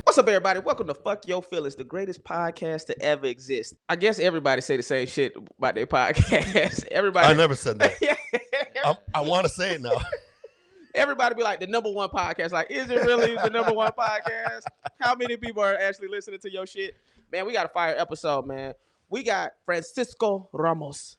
What's up, everybody? Welcome to Fuck Your Feelings, the greatest podcast to ever exist. I guess everybody say the same shit about their podcast. Everybody. I never said that. I want to say it now. Everybody be like, the number one podcast. Like, is it really the number one podcast? How many people are actually listening to your shit? Man, we got a fire episode, man. We got Francisco Ramos.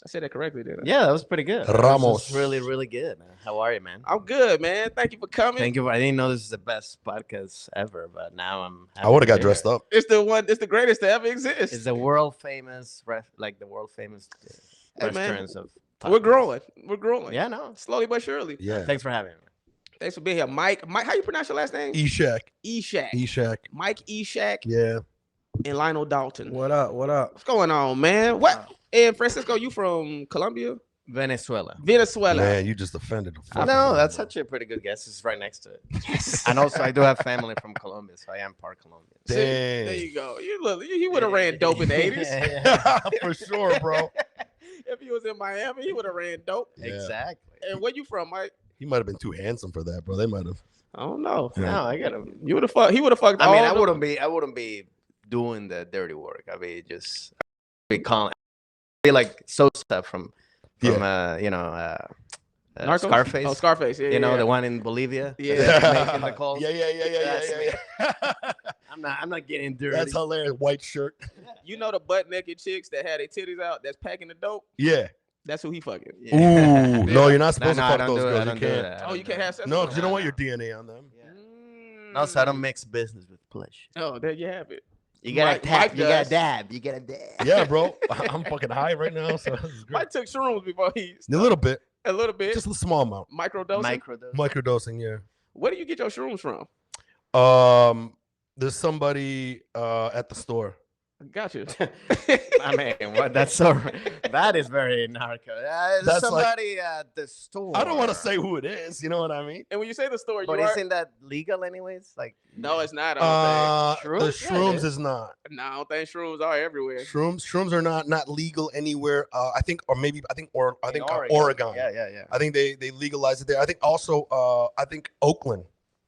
I said that correctly, didn't I? Yeah, that was pretty good. Ramos. Really, really good, man. How are you, man? I'm good, man. Thank you for coming. Thank you. I didn't know this is the best podcast ever, but now I'm. I would have got dressed up. It's the one. It's the greatest to ever exist. It's the world famous, restaurants of. Tacos. We're growing. We're growing. Yeah, no. Slowly but surely. Yeah. Thanks for having me. Thanks for being here, Mike. How you pronounce your last name? Eshaq. Eshaq. Mike Eshaq. Yeah. And Lionell Dalton. What up? What's going on, man? What? And Francisco, you from Colombia? Venezuela. Man, you just offended. No, that's actually a pretty good guess. It's right next to it. Yes. And also, I do have family from Colombia, so I am part Colombian. Damn. There you go. You look. He would have ran dope in the 80s. Yeah. For sure, bro. If he was in Miami, he would have ran dope. Yeah. Exactly. And where you from, Mike? He might have been too handsome for that, bro. They might have. I don't know. No, I got him. You would have fucked. He would have fucked. I mean, all I wouldn't be doing the dirty work. I'd be just be calm. Be like Sosa from Narcos? Scarface. Oh, Scarface. Yeah, You know, yeah. the one in Bolivia. Yeah. Making the calls. Yeah. I'm not getting dirty. That's hilarious. White shirt. You know the butt naked chicks that had their titties out that's packing the dope? Yeah. That's who he fucking. Yeah. Ooh. No, you're not supposed to I fuck don't those do it. girls. I You don't do can't. that. Oh, you can't have sex? No, with because you them? don't want your DNA on them. Yeah. Also, I don't mix business with pleasure. Oh, there you have it. You gotta Mike tap. You gotta does. dab. You gotta dab. Yeah, bro. I'm fucking high right now, so this is great. Mike took shrooms before he. A little bit. A little bit. Just a small amount. Microdosing. Microdose. Microdosing, yeah. Where do you get your shrooms from? There's somebody at the store. Gotcha. I mean, what? That is very narco. That's somebody at the store. I don't want to say who it is. You know what I mean? And when you say the store, But you are. isn't that legal anyways? Like, No, it's not. I don't The Shrooms? Yeah, shrooms it is. is not. think. No, I don't think shrooms are everywhere. Shrooms are not legal anywhere. I think Oregon. Yeah. I think they legalized it there. I think also I think Oakland,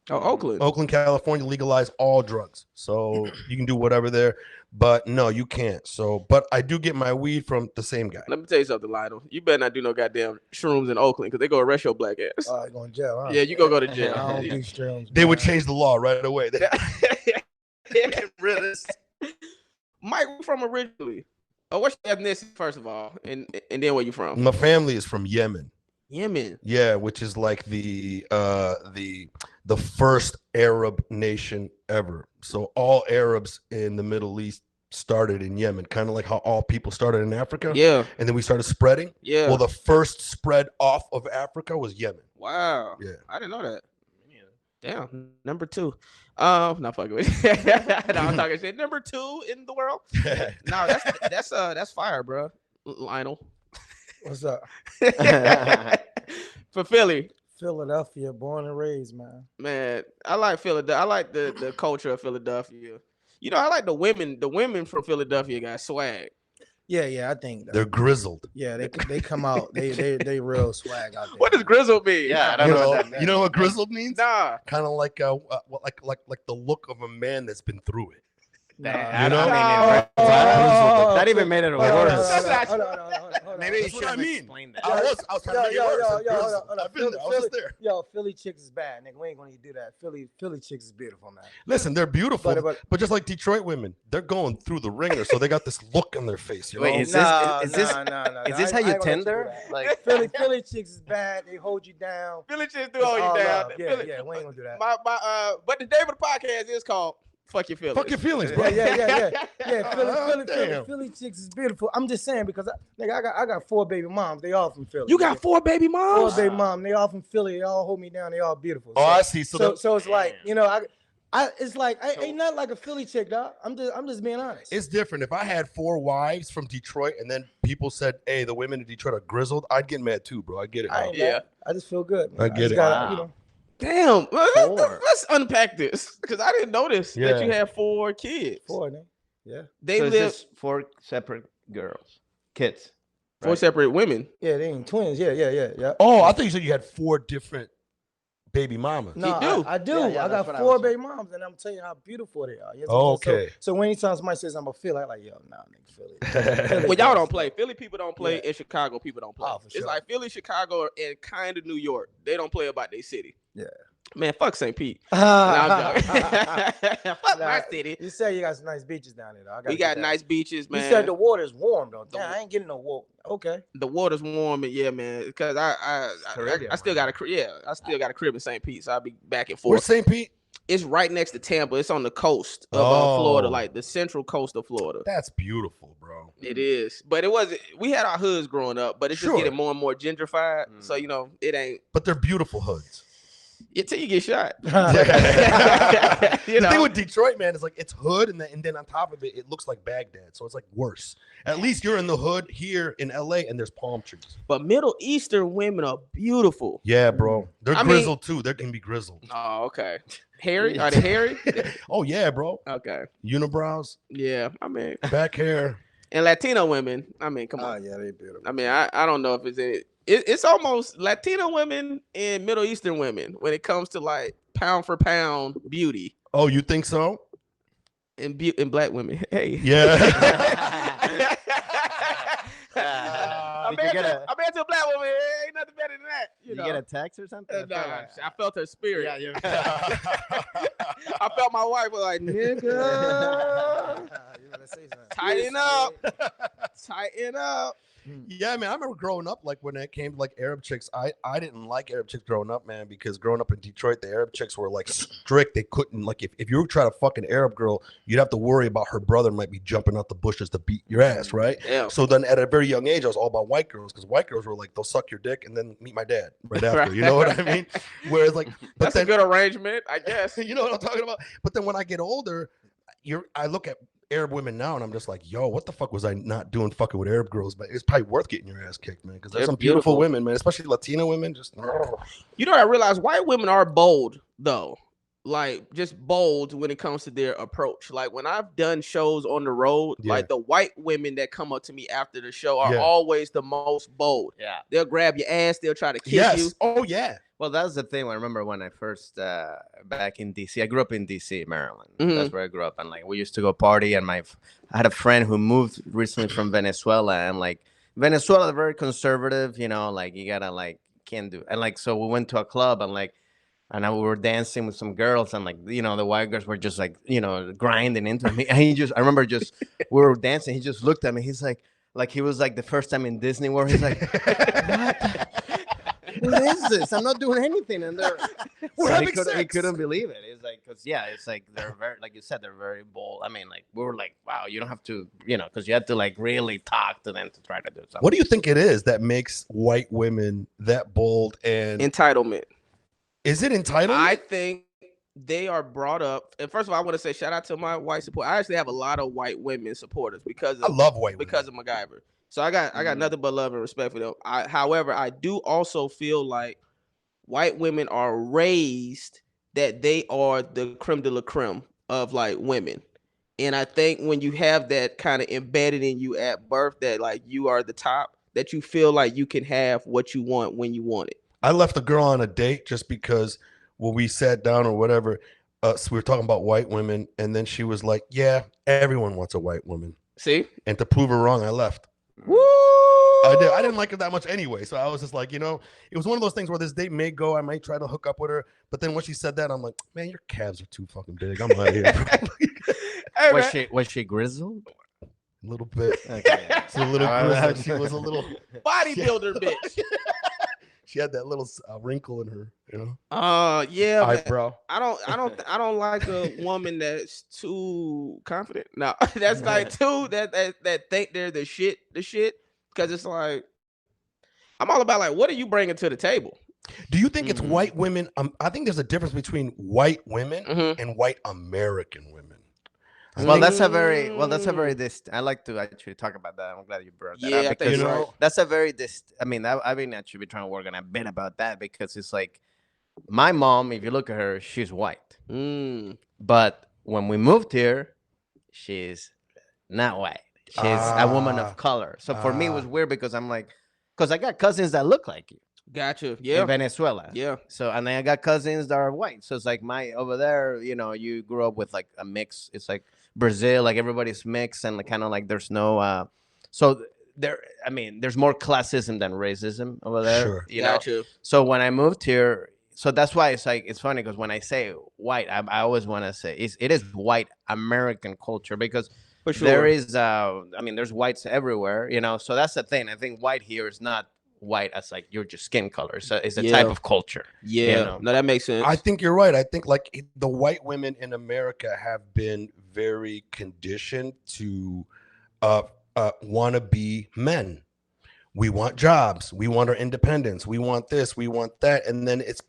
California legalized all drugs, so you can do whatever there. But no, you can't. So, but I do get my weed from the same guy. Let me tell you something, Lionel. You better not do no goddamn shrooms in Oakland because they go arrest your black ass. Going to jail, huh? Yeah, you go to I jail. don't do shrooms. They would change the law right away. Mike, where you from originally? Oh, what's your ethnicity first of all, and then where you from? My family is from Yemen. Yemen. Yeah, which is like the first Arab nation ever. So all Arabs in the Middle East started in Yemen, kind of like how all people started in Africa. Yeah. And then we started spreading. Yeah. Well, the first spread off of Africa was Yemen. Wow. Yeah. I didn't know that. Damn. Number 2. Not fucking with you. No, I'm talking shit. Number 2 in the world. No, that's fire, bro. Lionel. What's up? For Philly. Philadelphia, born and raised, man. Man, I like Philadelphia. I like the culture of Philadelphia. You know, I like the women. The women from Philadelphia got swag. Yeah, I think They're grizzled. yeah, they come out. They real swag out there. What does grizzle mean? Yeah, I don't know what that means. You know what grizzled means? Nah. Kind of like like the look of a man that's been through it. That, You know? that even made it worse. Maybe you That's what should I mean. explain that. I was trying to make it worse. I've been there. I was just there. Yo, Philly chicks is bad, nigga. We ain't gonna do that. Philly chicks is beautiful, man. Listen, they're beautiful, But- but just like Detroit women, they're going through the ringer, so they got this look on their face. You know? Wait, is this how you tender? Like, Philly chicks is bad. They hold you down. Philly chicks do hold you down. Yeah, Philly- yeah, we ain't gonna do that. But the name of the podcast is called Fuck Your Feelings. Fuck your feelings, bro. Yeah. Damn. Philly chicks is beautiful. I'm just saying because I got 4 baby moms. They all from Philly. You got 4 baby moms? 4 baby moms. They all from Philly. They all hold me down. They all beautiful. Oh, I see. So it's like, you know, it's like ain't nothing like a Philly chick, dog. I'm just being honest. It's different. If I had 4 wives from Detroit and then people said, "Hey, the women in Detroit are grizzled," I'd get mad too, bro. I get it. I Now. ain't Yeah. mad. I just feel good. Man. I get just it. gotta, Wow. you know. Damn. Four. Let's unpack this because I didn't notice that Yeah. you had 4 kids. 4, man. Yeah. They so it's live just 4 separate kids. 4 right? separate women. Yeah, they ain't twins. Yeah. Oh, I thought you said you had 4 different baby mamas. No, do. I do. Yeah, I that's got what I 4 was baby moms, and I'm telling you how beautiful they are. Yes, Okay. So anytime somebody says I'm a Philly, I'm like, yo, nah, nigga, Philly. Well, y'all don't play. Philly people don't play. Yeah. In Chicago, people don't play. Oh, for It's sure. like Philly, Chicago, and kind of New York. They don't play about their city. Yeah. Man, fuck St. Pete. No, I'm joking. Fuck my city. You said you got some nice beaches down there, though. We got nice beaches, man. You said the water's warm, though. Damn, I ain't getting no water. Okay. The water's warm, and yeah, man. Because I still got a crib. I still got a crib in St. Pete, so I'll be back and forth. Where's St. Pete? It's right next to Tampa. It's on the coast of Florida, like the central coast of Florida. That's beautiful, bro. It is, but it wasn't. We had our hoods growing up, but it's just getting more and more gentrified. So it ain't. But they're beautiful hoods. Until you get shot. The thing with Detroit, man, is like it's hood, and then on top of it, it looks like Baghdad. So it's like worse. At least you're in the hood here in LA, and there's palm trees. But Middle Eastern women are beautiful. Yeah, bro. They're grizzled too. They can be grizzled. Oh, okay. Hairy? Are they hairy? Oh yeah, bro. Okay. Unibrows. Yeah, I mean, back hair. And Latino women. I mean, come on. Oh yeah, they beautiful. I mean, I don't know if it's any. It's almost Latino women and Middle Eastern women when it comes to like pound for pound beauty. Oh, you think so? And black women. Hey. Yeah. I'm into a black woman. Ain't nothing better than that. You get a text or something? I felt her spirit. Yeah, I felt my wife was like, nigga. You better say something. Tighten up. Tighten up. Yeah, man, I remember growing up, like when it came to like Arab chicks, I didn't like Arab chicks growing up, man, because growing up in Detroit, the Arab chicks were like strict. They couldn't, like, if you were trying to fuck an Arab girl, you'd have to worry about her brother might be jumping out the bushes to beat your ass, right? Yeah. So then at a very young age, I was all about white girls, because white girls were like, they'll suck your dick and then meet my dad right after. Right. You know what I mean? Whereas like, but that's then, a good arrangement, I guess. You know what I'm talking about? But then when I get older, I look at Arab women now and I'm just like, yo, what the fuck was I not doing fucking with Arab girls? But it's probably worth getting your ass kicked, man, because there's some beautiful women, man, especially Latino women. Just you know what I realized? White women are bold though, like just bold when it comes to their approach. Like when I've done shows on the road, like the white women that come up to me after the show are always the most bold. Yeah, they'll grab your ass, they'll try to kiss you. Oh yeah. Well, that's the thing. I remember when I first back in DC. I grew up in DC, Maryland. Mm-hmm. That's where I grew up, and like we used to go party. And I had a friend who moved recently from Venezuela, and like Venezuela, very conservative. You know, like you gotta like can't do. And like so, we went to a club, and like, and we were dancing with some girls, and like the white girls were just like grinding into me. And I remember we were dancing. He just looked at me. He's like he was like the first time in Disney World. He's like, what is this? I'm not doing anything. And he couldn't believe it. It's like, because it's like they're very, like you said, they're very bold. I mean, like we were like, wow, you don't have to, because you had to like really talk to them to try to do something. What do you think it is that makes white women that bold and entitlement? Is it entitlement? I think they are brought up. And first of all, I want to say shout out to my white support. I actually have a lot of white women supporters because I love white women because of MacGyver. So I got nothing but love and respect for them. However, I do also feel like white women are raised that they are the creme de la creme of like women. And I think when you have that kind of embedded in you at birth, that like you are the top, that you feel like you can have what you want when you want it. I left a girl on a date just because when we sat down or whatever, so we were talking about white women, and then she was like, yeah, everyone wants a white woman. See? And to prove her wrong, I left. Woo! I didn't like her that much anyway. So I was just like, it was one of those things where this date may go, I might try to hook up with her. But then when she said that, I'm like, man, your calves are too fucking big. I'm out of here. Hey, was she grizzled? A little bit. Okay. She's a little grizzled. She was a little bodybuilder bitch. She had that little wrinkle in her, yeah, eyebrow. I don't like a woman that's too confident. No, that's like too that think they're the shit. Because it's like I'm all about like, what are you bringing to the table? Do you think it's white women? I think there's a difference between white women and white American women. Well, that's a very I like to actually talk about that. I'm glad you brought that up because that's a very I mean, I've been actually trying to work on a bit about that because it's like my mom, if you look at her, she's white. But when we moved here, she's not white. She's a woman of color. So for me, it was weird because I'm like, because I got cousins that look like you. Gotcha. Yeah. In Venezuela. Yeah. So, and then I got cousins that are white. So it's like over there, you grew up with like a mix. It's like Brazil, like everybody's mixed and kind of like there's no, so there, I mean, there's more classism than racism over there. Sure. You know? Gotcha. So when I moved here, so that's why it's funny because when I say white, I always want to say it is white American culture because For sure. there is, there's whites everywhere, so that's the thing. I think white here is not white as like your just skin color. So it's a type of culture. Yeah. No, that makes sense. I think you're right. I think like the white women in America have been very conditioned to want to be men. We want jobs. We want our independence. We want this. We want that. And then it's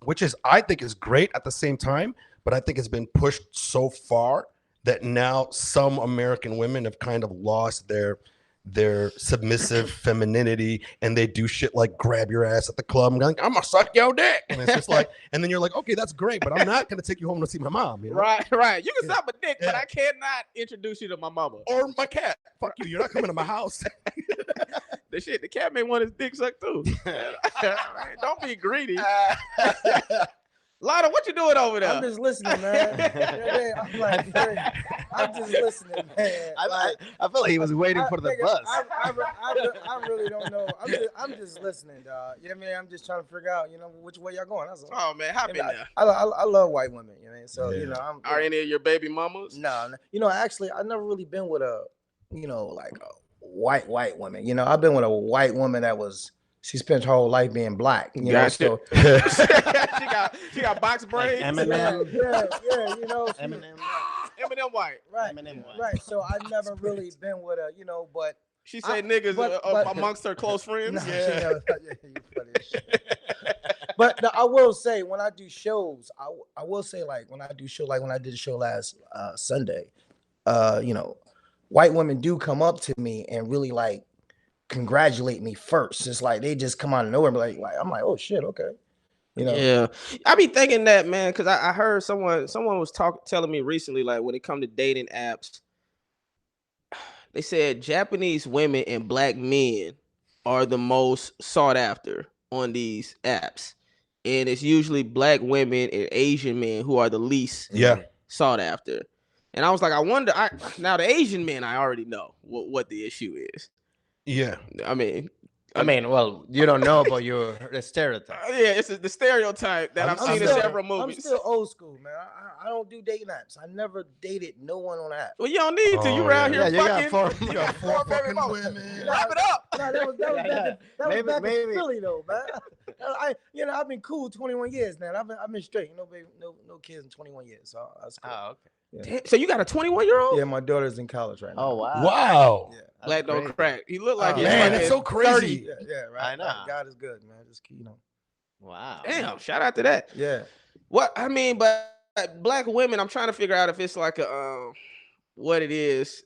which is I think is great at the same time, but I think it's been pushed so far that now some American women have kind of lost their submissive femininity, and they do shit like grab your ass at the club and like, I'm gonna suck your dick, and it's just like, and then you're like, okay, that's great, but I'm not gonna take you home to see my mom. You know? Right. You can suck my dick, but I cannot introduce you to my mama or my cat. Fuck you. You're not coming to my house. The cat may want his dick sucked too. Don't be greedy. Lionel, what you doing over there? I'm just listening, man. I'm like, I'm just listening, man. I felt like he was waiting for the bus. I really don't know. I'm just listening, dog. You know what I mean? I'm just trying to figure out, which way y'all going. That's all. Oh man, hop in there. I love white women. So are any of your baby mamas? No. Actually, I've never really been with a, like a white woman. I've been with a white woman that was. She spent her whole life being black. So she got box braids. Eminem. Yeah. Eminem white. Right. Eminem white. Right. So I've never really been with a, but she said niggas amongst her close friends. Yeah. You funny as shit. But I will say when I do shows, I will say like when I do show, like when I did a show last Sunday, white women do come up to me and really like congratulate me first. It's like they just come out of nowhere and be like I'm like, oh shit, okay. Yeah, I be thinking that, man, because I heard someone was telling me recently, like when it comes to dating apps, they said Japanese women and black men are the most sought after on these apps, and it's usually black women and Asian men who are the least sought after. And I was like, I wonder. Now the Asian men, I already know what the issue is. Yeah, I mean, well, you don't know, but you're the stereotype. Yeah, it's the stereotype that I've seen in several movies. I'm still old school, man. I don't do dating apps. I never dated no one on app. Well, you don't need to. You around here fucking. You got four fucking women. Wrap it up. No, that was back in Philly though, man. I've been cool 21 years now. I've been straight. No kids in 21 years. So that's cool. Oh, okay. Yeah. So you got a 21-year-old? Yeah, my daughter's in college right now. Oh wow! Wow. Yeah. Black don't crack. He looked like man, it's so crazy. Yeah, right. I know. God is good, man. Just Wow. Damn! Shout out to that. Yeah. What I mean, but black women, I'm trying to figure out if it's like a what it is.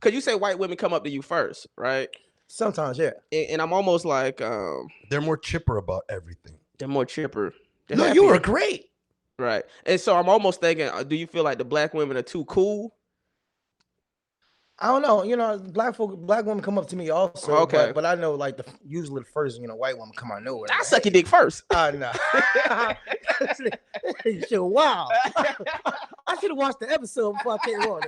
Cause you say white women come up to you first, right? Sometimes, yeah. And I'm almost like they're more chipper about everything. They're more chipper. No, you were great. Right. And so I'm almost thinking, do you feel like the black women are too cool? I don't know. Black women come up to me also. Okay. But I know like usually the first, white woman come out of nowhere. I suck your dick first. No. Shit, wow. I should have watched the episode before I came on,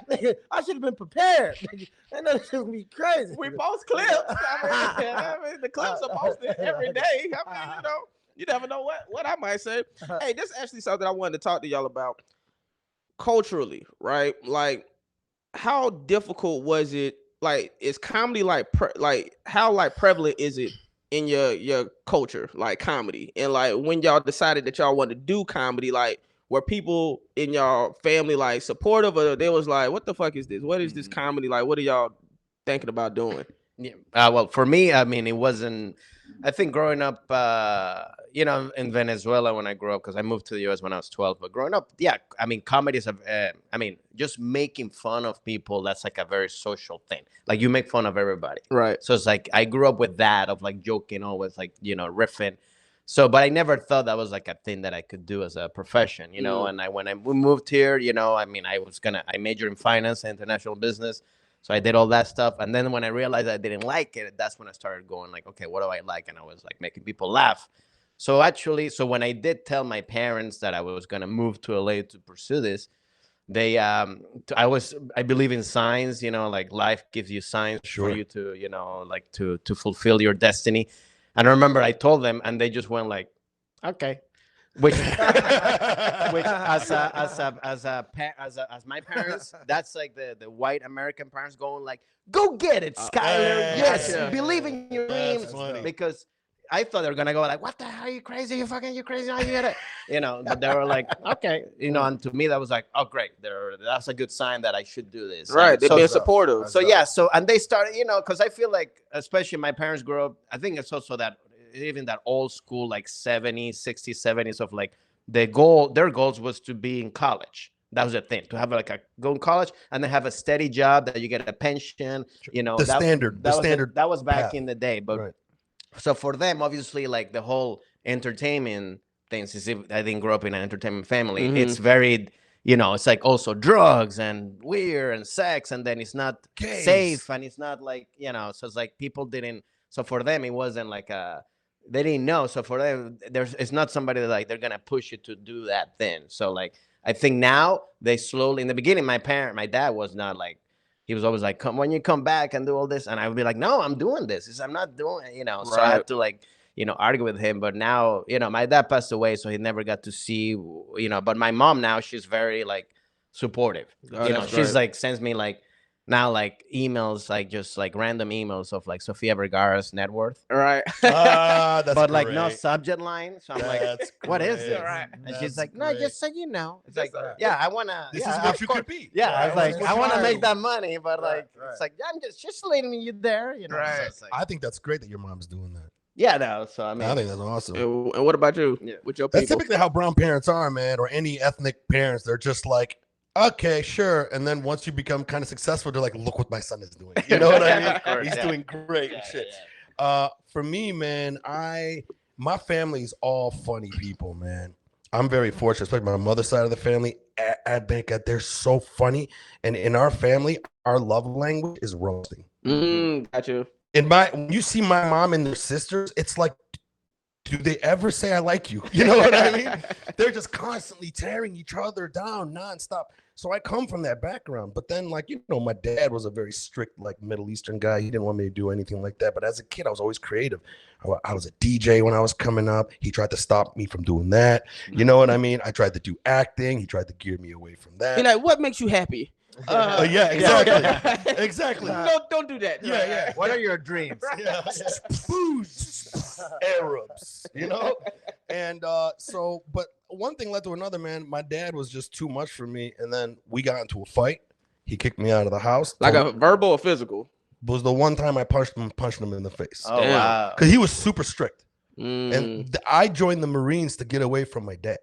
nigga. I should have been prepared. I know this is gonna be crazy. We post clips. I mean, the clips are posted every day. I mean, you never know what I might say. Hey, this is actually something I wanted to talk to y'all about culturally, right? Like, how difficult was it? Like, is comedy how prevalent is it in your culture, like comedy? And like when y'all decided that y'all wanted to do comedy, like were people in y'all family like supportive, or they was like, what the fuck is this? What is this comedy? Like, what are y'all thinking about doing? Yeah. Well, for me, I mean, it wasn't. I think growing up, in Venezuela when I grew up, because I moved to the U.S. when I was 12. But growing up, yeah, I mean, comedy is just making fun of people. That's like a very social thing. Like you make fun of everybody, right? So it's like I grew up with that of like joking, always like riffing. So, but I never thought that was like a thing that I could do as a profession, And when we moved here, I majored in finance and international business. So I did all that stuff. And then when I realized I didn't like it, that's when I started going like, okay, what do I like? And I was like making people laugh. So actually, so when I did tell my parents that I was going to move to LA to pursue this, they, I believe in signs, you know, like life gives you signs for you to, you know, like to fulfill your destiny. And I remember I told them and they just went like, okay. Which as my parents, that's like the white American parents going like, go get it, Skyler. Yes, believe in your dreams. Because I thought they were gonna go like, what the hell? Are you crazy? You crazy? How you get it? You know, but they were like, okay, you know. And to me, that was like, oh great, that's a good sign that I should do this. Right, they've been supportive. So yeah, and they started, you know, because I feel like, especially my parents grew up. I think it's also that. Even that old school, like 70s, 60s, 70s of like their goals was to be in college. That was the thing, to have like go in college and then have a steady job that you get a pension, you know, that was back in the day. But so for them, obviously, like the whole entertainment thing, since I didn't grow up in an entertainment family, it's very, you know, it's like also drugs and weird and sex, and then it's not safe and it's not like, you know, so it's like people didn't, so for them, it wasn't like they didn't know. So for them, it's not somebody that like they're gonna push you to do that thing. So like I think now they slowly, in the beginning, my dad was not like, he was always like, come when you come back and do all this, and I would be like, no, I'm doing this. I'm not doing it, you know. So I had to like, you know, argue with him. But now, you know, my dad passed away, so he never got to see, you know. But my mom now, she's very like supportive. You know, she's like sends me like now like emails, like just like random emails of like Sofia Vergara's net worth. Right. That's but great. like no subject line. So I'm like, what is it? Right. And she's like, no, just so you know. It's like, yeah, I wanna. This is what you could be. Yeah, I was like, I want to you. make that money, but like, it's like, I'm just leaving you there, you know. Right. So like, I think that's great that your mom's doing that. yeah, no. So I mean, I think that's awesome. And what about you? Yeah. With your people? That's typically how brown parents are, man, or any ethnic parents. They're just like, okay, sure. And then once you become kind of successful, they're like, look what my son is doing. You know what I mean? He's doing great and shit. Yeah. For me, man, my family's all funny people, man. I'm very fortunate, especially my mother's side of the family. At Bank, they're so funny. And in our family, our love language is roasting. Got you. When you see my mom and their sisters, it's like, do they ever say I like you? You know what I mean? They're just constantly tearing each other down nonstop. So I come from that background. But then, like, you know, my dad was a very strict, like, Middle Eastern guy. He didn't want me to do anything like that. But as a kid, I was always creative. I was a DJ when I was coming up. He tried to stop me from doing that. You know what I mean? I tried to do acting. He tried to gear me away from that. Be like, what makes you happy? Yeah, exactly. Exactly. Don't do that. Yeah. what are your dreams? Yeah. Arabs, you know? And but one thing led to another, man. My dad was just too much for me. And then we got into a fight. He kicked me out of the house. Like a verbal or physical? Was the one time I punched him in the face. Oh, wow. Because he was super strict. And I joined the Marines to get away from my dad.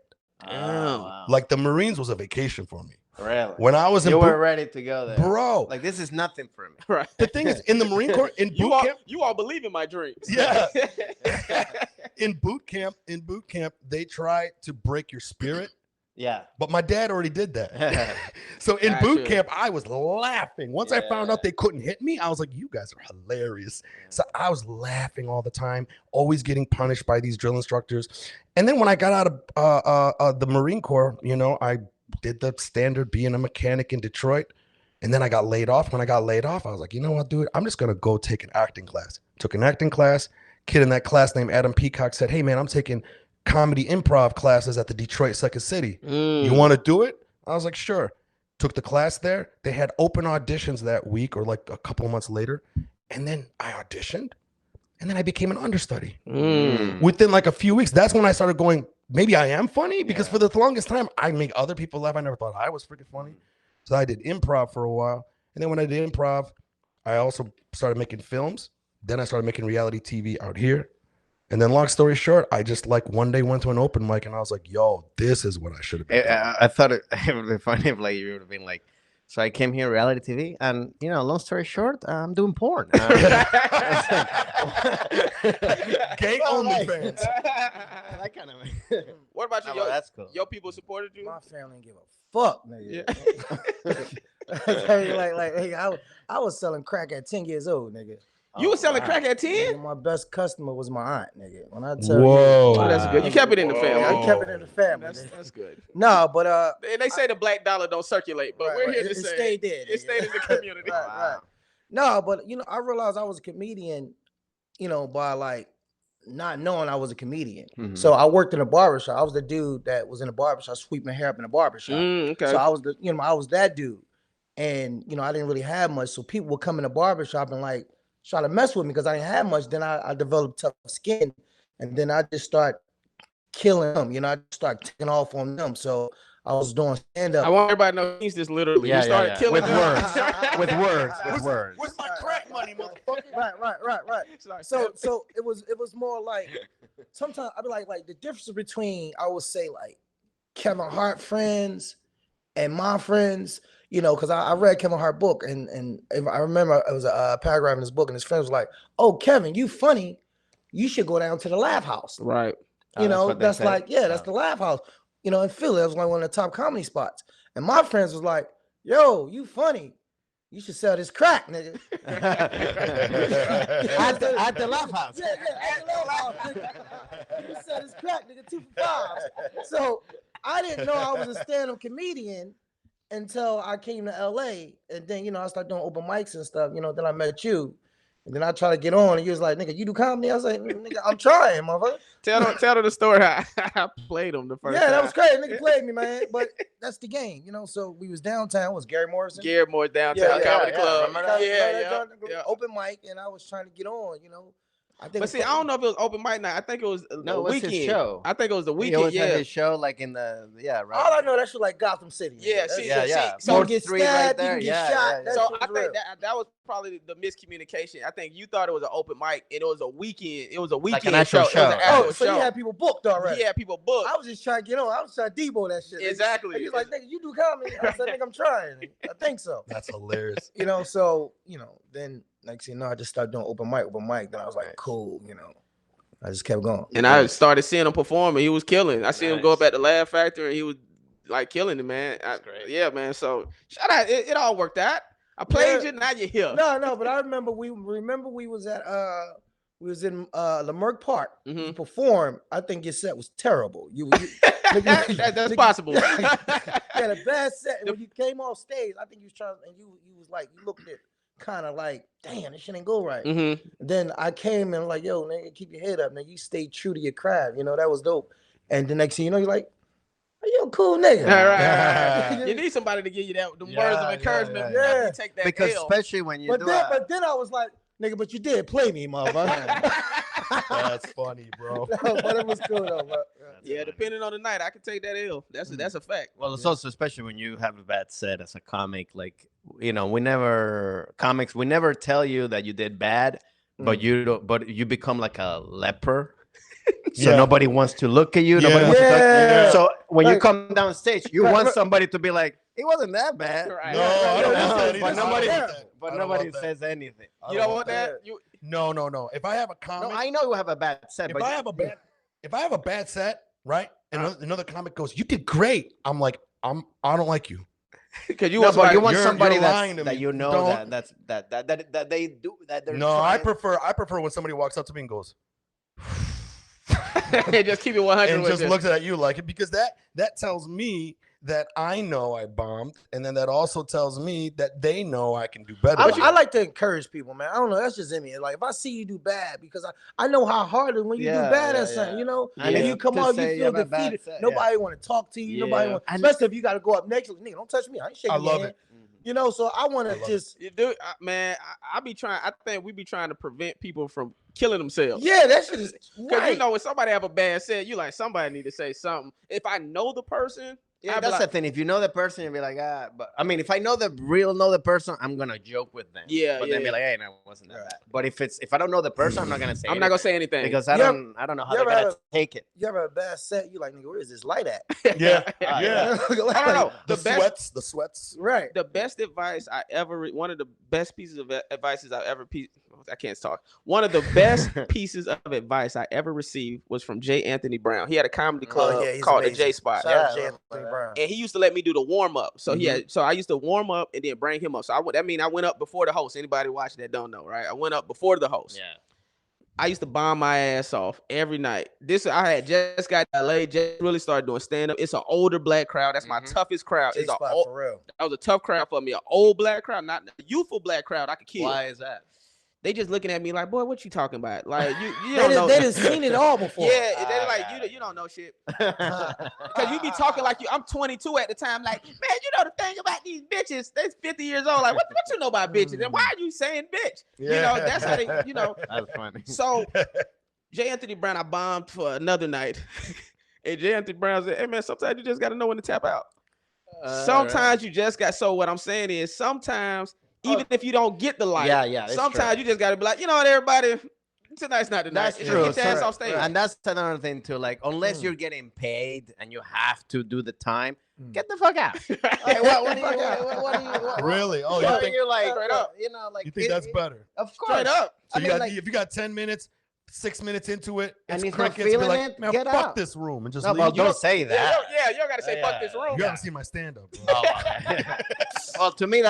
Wow. Like the Marines was a vacation for me. Really? When I was in you were ready to go there, bro. Like this is nothing for me. Right. The thing is, in the Marine Corps, in boot camp, you all believe in my dreams. Yeah. in boot camp, they try to break your spirit. Yeah. But my dad already did that. So in boot camp, I was laughing. Once I found out they couldn't hit me, I was like, you guys are hilarious. So I was laughing all the time, always getting punished by these drill instructors. And then when I got out of the Marine Corps, you know, I did the standard being a mechanic in Detroit. And then I got laid off. When I got laid off, I was like, you know what, dude? I'm just going to go take an acting class. Took an acting class. Kid in that class named Adam Peacock said, hey, man, I'm taking comedy improv classes at the Detroit Second City. You want to do it? I was like, sure. Took the class there. They had open auditions that week or like a couple of months later. And then I auditioned. And then I became an understudy. Within like a few weeks, that's when I started going, maybe I am funny, because for the longest time, I make other people laugh. I never thought I was freaking funny. So I did improv for a while. And then when I did improv, I also started making films. Then I started making reality TV out here. And then long story short, I just like one day went to an open mic and I was like, yo, this is what I should have been doing. I thought it would be funny if like you would have been like, so I came here reality TV and, you know, long story short, I'm doing porn. Gay OnlyFans. That kind of. What about you? That's cool. Your people supported you? My family didn't give a fuck, nigga. I was selling crack at 10 years old, nigga. You was selling crack at 10? My best customer was my aunt, nigga. When I tell Whoa. Oh, that's good. You kept it in the family. I kept it in the family. That's good. No, but and they say the black dollar don't circulate, but we're here to say it stayed there. It stayed in the community. Right. No, but I realized I was a comedian, by like not knowing I was a comedian. Mm-hmm. So I worked in a barbershop. I was the dude that was in a barbershop, sweeping my hair up in a barbershop. Okay. So I was I was that dude. And I didn't really have much. So people would come in the barbershop and like try to mess with me because I didn't have much. Then I developed tough skin. And then I just start killing them. I just start taking off on them. So I was doing stand-up. I want everybody to know he's just literally you started killing with them. with words. Where's my crack money, motherfucker? Right. So it was more like sometimes I'd be like the difference between I would say like Kevin Hart friends and my friends, because I read Kevin Hart book and I remember it was a paragraph in his book and his friends was like, "Oh, Kevin, you funny. You should go down to the Laugh House." Right. That's like, that's the Laugh House. In Philly, that was like one of the top comedy spots. And my friends was like, "Yo, you funny. You should sell this crack, nigga." at the Laugh House. Yeah, at the Laugh House. Nigga. You sell this crack, nigga, 2 for $5. So I didn't know I was a stand-up comedian until I came to LA. And then, I started doing open mics and stuff. Then I met you. And then I try to get on, and you was like, "Nigga, you do comedy?" I was like, "Nigga, I'm trying, motherfucker." Tell them the story how I played him the first time. Yeah, that was crazy. Nigga played me, man. But that's the game, So we was downtown. It was Gary Morrison? Gary Moore downtown comedy club. Yeah. Open mic, and I was trying to get on, I think. But see, I don't know if it was open mic night. I think it was the weekend. His show. I think it was the weekend. He always had his show like in the right. All I know that shit like Gotham City. Yeah. So get stabbed, you can get shot. So I think that was probably the miscommunication. I think you thought it was an open mic, and it was a weekend. It was a weekend like an actual show. So you had people booked already. He had people booked. I was just trying to get on. I was trying to debo that shit. Exactly. He was like, "Nigga, you do comedy?" I said, "Nigga, I'm trying." I think so. That's hilarious. So then next thing you know, I just started doing open mic. Then I was like, cool, I just kept going. And I started seeing him perform, and he was killing. I seen him go up at the Laugh Factory, and he was like killing it, man. Yeah, man. So shout out. It all worked out. I played you, now you're here. No, but I remember we was at we was in Leimert Park. Mm-hmm. You performed. I think your set was terrible. That's possible. You had a bad set. And when you came off stage, I think you was trying, and you was like, you looked at kind of like, damn, this shit ain't go right. Mm-hmm. Then I came and like, yo, nigga, keep your head up, man. You stayed true to your craft. That was dope. And the next thing you know, you're like, are you a cool nigga? Right. You need somebody to give you the words of encouragement. Yeah. You take that because L. especially when you but then I was like, nigga, but you did play me, motherfucker. That's funny, bro. No, but it was cool though. Yeah, depending on the night, I can take that L. That's a fact. Well, it's also especially when you have a bad set as a comic. Like, we never tell you that you did bad, but you become like a leper. So nobody wants to look at you. Nobody wants to talk to you. So when you come down stage, you want somebody to be like, it wasn't that bad. Right. No, I don't want that. But nobody says anything. You don't want that? No. If I have a comic, no, I know you have a bad set. If I have a bad set, right, and another comic goes, "You did great," I'm like, I don't like you. Because you want that somebody that they do that. No, I prefer when somebody walks up to me and goes. And just keep it 100 and just looks at you like it, because that tells me that I know I bombed, and then that also tells me that they know I can do better. I like to encourage people, man. I don't know, that's just in me. Like, if I see you do bad, because I know how hard it is when you do bad at something, and you come out, you feel defeated. Nobody want to talk to you. Nobody want, especially if you got to go up next. Like, nigga, don't touch me. I ain't shaking your hand. It. So I want to just, man. I be trying. I think we be trying to prevent people from killing themselves. Yeah, that shit is because when somebody have a bad set, you like somebody need to say something. If I know the person. Yeah, that's the thing. If you know the person, you'll be like, but I mean, if I know the person, I'm gonna joke with them. But then be like, hey, no, it wasn't that bad. But if I don't know the person, I'm not gonna say. I'm not gonna say anything because I don't know how they're gonna take it. You ever have a bad set? You like, nigga, where is this light at? Yeah. I don't know. The sweats. Right. The best advice one of the best pieces of advice I've ever I can't talk. One of the best pieces of advice I ever received was from J. Anthony Brown. He had a comedy club called the J Spot. Shout out J. Anthony Brown. And he used to let me do the warm up. So so I used to warm up and then bring him up. So I went up before the host. Anybody watching that don't know, right? I went up before the host. Yeah. I used to bomb my ass off every night. I had just got to LA, just really started doing stand up. It's an older black crowd. That's my toughest crowd. It's for real. That was a tough crowd for me. An old black crowd, not a youthful black crowd I could kill. Why is that? They just looking at me like, boy, what you talking about? Like you don't know. They done seen it all before. Yeah, they're like, you don't know shit. Because you be talking like I'm 22 at the time. Like, man, you know the thing about these bitches. They're 50 years old. Like, what you know about bitches? And why are you saying bitch? Yeah. You know, that's how they, That's funny. So J. Anthony Brown, I bombed for another night. And J. Anthony Brown said, hey man, sometimes you just got to know when to tap out. Sometimes you just got, so what I'm saying is sometimes, even if you don't get the light, sometimes you just got to be like, you know what, everybody, tonight's not the night. That's true. Get your ass off stage. And that's another thing too. Like, unless you're getting paid and you have to do the time, get the fuck out. Like, what do you? Really? Oh, you you think, you're like, straight up. you know, like you think that's better? Of course. Straight up. So I mean, if you got 10 minutes, 6 minutes into it, and it's he's not crickets, be feeling like, it, man, get fuck out. this room and just No, leave. well, don't say that. Yeah, you don't got to say fuck this room. You haven't seen my stand-up, bro. Oh, well, to me,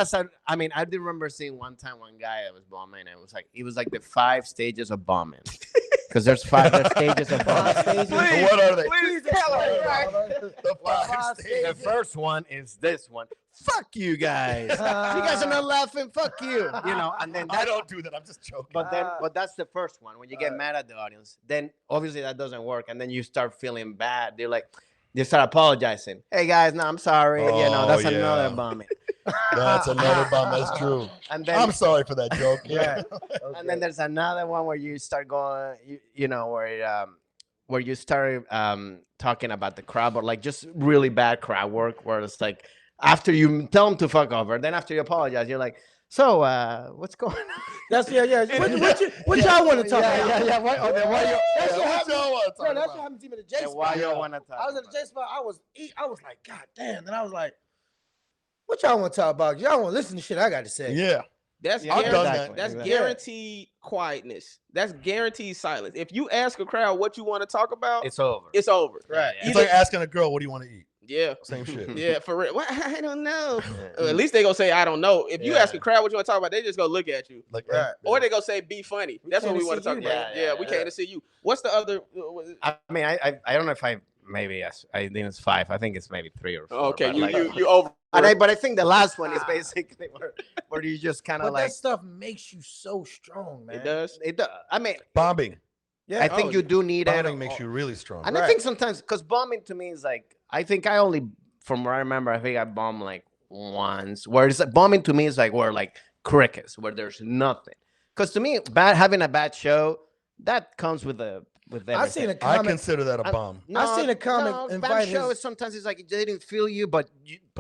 I mean, I do remember seeing one time one guy that was bombing, and it was like the 5 stages of bombing. Because there's 5 stages of bombing. What are they? Please tell us. Right? The 5 stages. The first one is this one. Fuck you guys. You guys are not laughing. Fuck you. You know, and then I don't do that. I'm just joking. but that's the first one. When you get mad at the audience, then obviously that doesn't work, and then you start feeling bad. They start apologizing. Hey guys, no, I'm sorry. You know, that's another bombing. That's another bomb. That's true. And then I'm sorry for that joke. Yeah. and then there's another one where you start going, where you start talking about the crowd, or like just really bad crowd work, where it's like after you tell them to fuck over, then after you apologize, you're like, so what's going on? That's what y'all want to talk about? Yeah. That's what happened to me at the J Spot. Why you want to talk? I was at the J Spot. I was like, God damn. And I was like, what y'all want to talk about? Y'all want to listen to shit I got to say. Yeah. That's guaranteed quietness. That's guaranteed silence. If you ask a crowd what you want to talk about, It's over. It's over. Right. It's like asking a girl, what do you want to eat? Yeah. Same shit. Yeah, for real. Well, I don't know. At least they gonna say I don't know. If you ask a crowd what you want to talk about, they just go look at you. Like, Or they go say be funny. That's what we want to talk about. Yeah, we came to see you. What's the other? I mean, I don't know if I think it's 5. I think it's maybe 3 or 4. Okay, but you over. But I think the last one is basically where you just kind of But like that stuff makes you so strong, man. It does. it does. I mean, bombing. Yeah. I think you do need Bombing it. makes you really strong. And I think sometimes, because bombing to me is like, I think I only, from what I remember, I think I bombed like once. Where it's like, bombing to me is like where like crickets, where there's nothing. Because to me, having a bad show, that comes with everything. I consider that a bomb. I seen a comic invite bad show is sometimes it's like they didn't feel you, but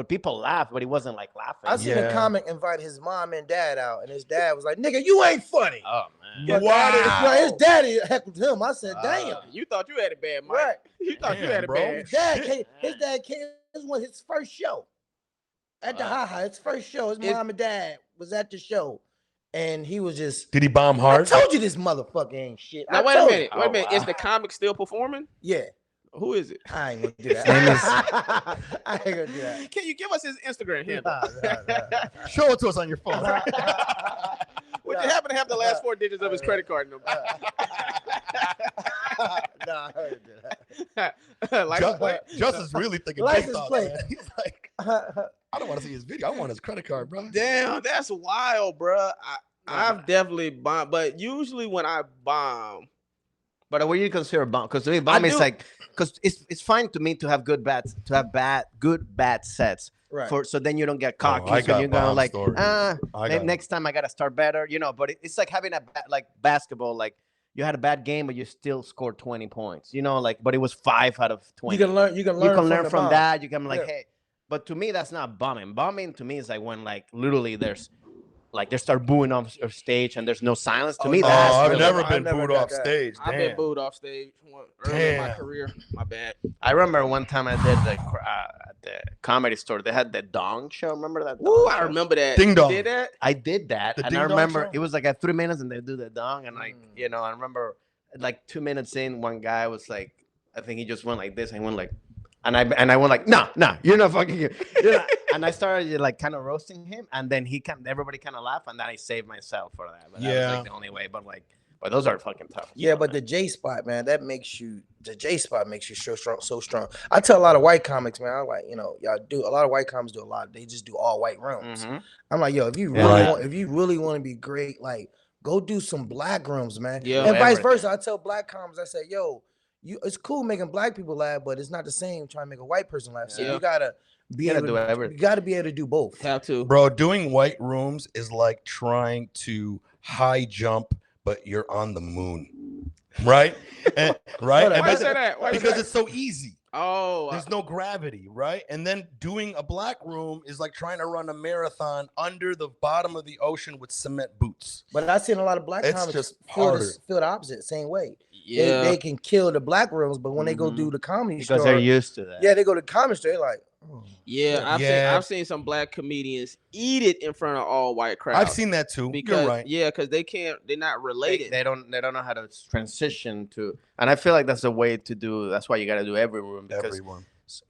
people laugh, but he wasn't like laughing. I seen a comic invite his mom and dad out, and his dad was like, "Nigga, you ain't funny." Oh man! Wow. His daddy heckled him. I said, "Damn." You thought you had it bad, Mike. Right. You thought you had it bad. His dad came. This was his first show at the Ha-Ha. His first show. His mom and dad was at the show. And he was just. Did he bomb hard? I told you this motherfucker ain't shit. Now wait a minute. Wait a minute. Is the comic still performing? Yeah. Who is it? I ain't gonna do that. I ain't gonna do that. Can you give us his Instagram handle? Show it to us on your phone. Would you happen to have the last 4 digits of his credit card number? No, I heard that. Justin's really thinking big thoughts, man. He's like, I don't want to see his video. I want his credit card, bro. Damn, that's wild, bro. I've definitely bombed, but usually when I bomb. But what do you consider bomb? Because to me, bomb is like, because it's fine to me to have good bad sets. Right. So then you don't get cocky. So you go like, next time I gotta start better, you know. But it's like having like basketball, like you had a bad game, but you still scored 20 points, you know, like, but it was 5 out of 20. You can learn from that. You can like, hey, but to me, that's not bombing. Bombing to me is like when like literally there's like they start booing off stage and there's no silence. To Oh, me, no, that's I've really never bad. been booed off stage. I've been booed off stage early in my career. My bad. I remember one time I did at the Comedy Store. They had the Dong show. Remember that? Ooh, Dong I show? remember that. Ding dong. You did that? I did that, The and Ding I Dong remember show? it was like at 3 minutes, and they do the Dong, and like you know, I remember like 2 minutes in, one guy was like, I think he just went like this, and went like. And I went like, no, you're not fucking. You're not. And I started like kind of roasting him, and then everybody kind of laughed, and then I saved myself for that. But that was like the only way. But those are fucking tough. Yeah, but the J spot, man, the J spot makes you so strong. I tell a lot of white comics, man, I like, y'all do a lot of white comics do a lot. They just do all white rooms. Mm-hmm. I'm like, yo, if you really want to be great, like go do some black rooms, man. Yeah, and vice versa. I tell black comics, I say, yo. It's cool making black people laugh, but it's not the same trying to make a white person laugh. So you gotta be able to do both. Have to, bro. Doing white rooms is like trying to high jump, but you're on the moon, right? Right? Why you say that? Because it's so easy. Oh, there's no gravity, right? And then doing a black room is like trying to run a marathon under the bottom of the ocean with cement boots. But I've seen a lot of black comics just feel the opposite, same way. Yeah, they can kill the black rooms, but when they go do the comedy store, because they're used to that. Yeah, they go to the comedy store, they're like, oh. I've seen some black comedians eat it in front of all white crowds. I've seen that too. Because, you're right. Yeah, because they're not related. They don't know how to transition to, and I feel like that's the way to do. That's why you got to do every room. Because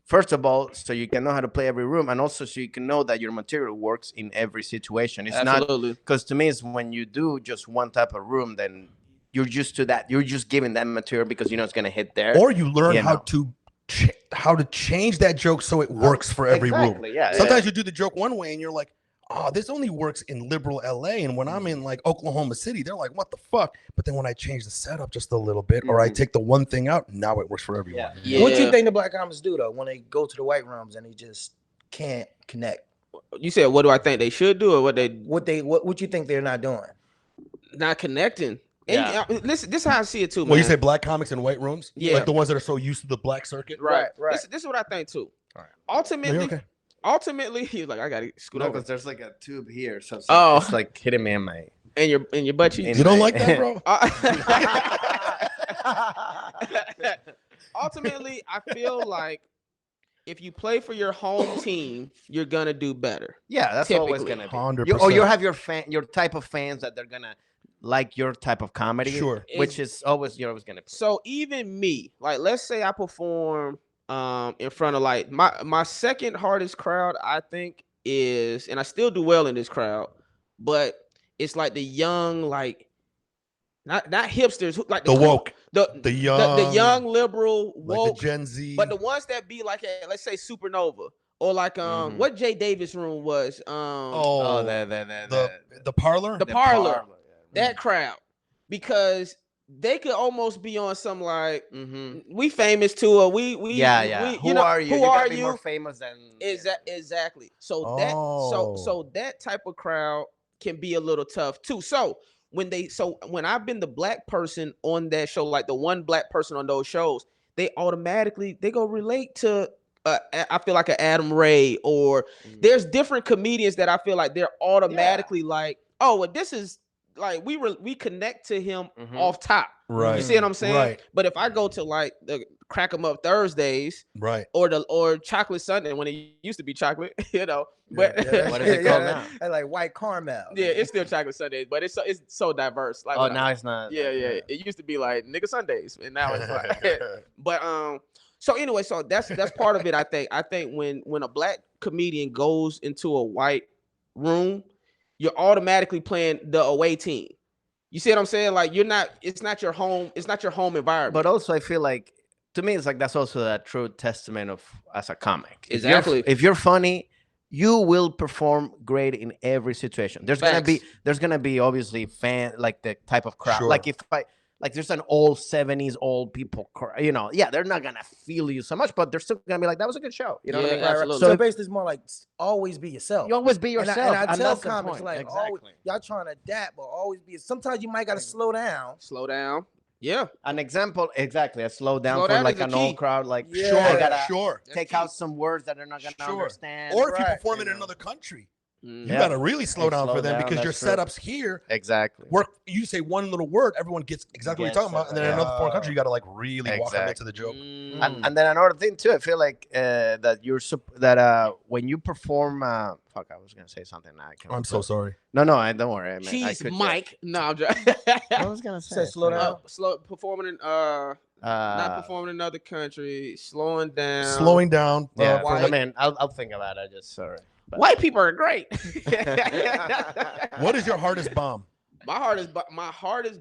first of all, so you can know how to play every room, and also so you can know that your material works in every situation. It's Absolutely. not because to me, it's when you do just one type of room, then you're used to that. You're just giving that material because you know it's gonna hit there. Or you learn how to change that joke so it works for every room. Yeah. Sometimes you do the joke one way and you're like, oh, this only works in liberal LA. And when I'm in like Oklahoma City, they're like, what the fuck? But then when I change the setup just a little bit, or I take the one thing out, now it works for everyone. Yeah. What do you think the black comics do though when they go to the white rooms and they just can't connect? You said, what do I think they should do, or what you think they're not doing? Not connecting. And listen, this is how I see it too, man. Well, you say black comics in white rooms? Yeah. Like the ones that are so used to the black circuit? Right. This is what I think too. All right. Ultimately, he's like, I gotta scoot over. because there's like a tube here, so it's like hitting me in my your butt cheeks. You don't like that, bro? Ultimately, I feel like if you play for your home team, you're gonna do better. Yeah, that's always Typically. gonna be. 100%. You have your type of fans that they're gonna like your type of comedy, Sure. which is always you're always gonna. So even me, like, let's say I perform in front of like my second hardest crowd, I think is, and I still do well in this crowd, but it's like the young, like not hipsters, like the woke, the young liberal woke, like the Gen Z, but the ones that be like let's say Supernova. Or like what Jay Davis room was the parlor, the parlor. That crowd, because they could almost be on some like we famous too, or we who are you? Who are you? Be more famous than exactly. So that type of crowd can be a little tough too. So when I've been the black person on that show, like the one black person on those shows, they automatically go relate to. I feel like an Adam Ray, or there's different comedians that I feel like they're automatically like, oh, well, this is. Like we connect to him off top, right? You see what I'm saying? Right. But if I go to like the Crack 'em Up Thursdays, right, or Chocolate Sunday when it used to be chocolate, but what is it called now? I like white caramel. Yeah, it's still Chocolate Sundays, but it's so diverse. Like now it's not. Yeah. It used to be like nigga Sundays, and now it's like. But so anyway, so that's part of it. I think when a black comedian goes into a white room, you're automatically playing the away team. You see what I'm saying? Like it's not your home environment. But also I feel like, to me, it's like that's also a true testament of as a comic. Exactly. If you're funny, you will perform great in every situation. There's gonna be obviously like the type of crowd. Sure. Like there's an old 70s old people, they're not gonna feel you so much, but they're still gonna be like, that was a good show. You know what I mean? Absolutely. So basically it's more like always be yourself. You always be yourself. And I tell comics like, exactly. Y'all trying to adapt, but always be. Sometimes you might gotta slow down. Yeah. An example, exactly. A slow down for like an old crowd. Like, sure. Take out some words that they're not gonna understand. Or if you perform in another country. You got to really slow down for them because your setup's here. Exactly. You say one little word, everyone gets exactly what you're talking about. And then in another foreign country, you got to like really walk them into the joke. And then another thing too, I feel like that when you perform, fuck, I was gonna say something. I'm so sorry. No, don't worry. I mean, Mike. No, I'm just. I was gonna say slow down. Performing in not performing in another country, slowing down. Yeah, I mean, I'll think about it. Sorry. But white people are great. What is your hardest bomb? My hardest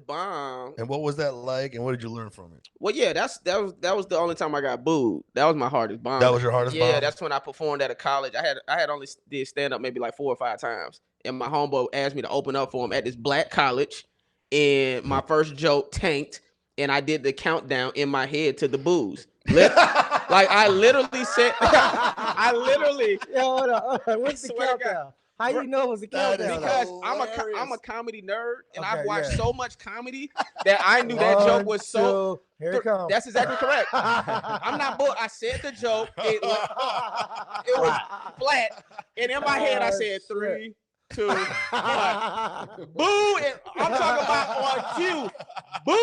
bomb. And what was that like? And what did you learn from it? Well, yeah, that was the only time I got booed. That was my hardest bomb. That was your hardest bomb? Yeah, that's when I performed at a college. I had only did stand up maybe like 4 or 5 times, and my homeboy asked me to open up for him at this black college, and my first joke tanked, and I did the countdown in my head to the boos. Like I literally said, hold on. What's the countdown? How you know it was a countdown? Because I'm a comedy nerd, and I've watched so much comedy that I knew that joke was so. Here it comes. That's exactly correct. I'm not bored. I said the joke. It was flat, and in my head I said 3, 2, 1. Boo! And I'm talking about on cue. Boo!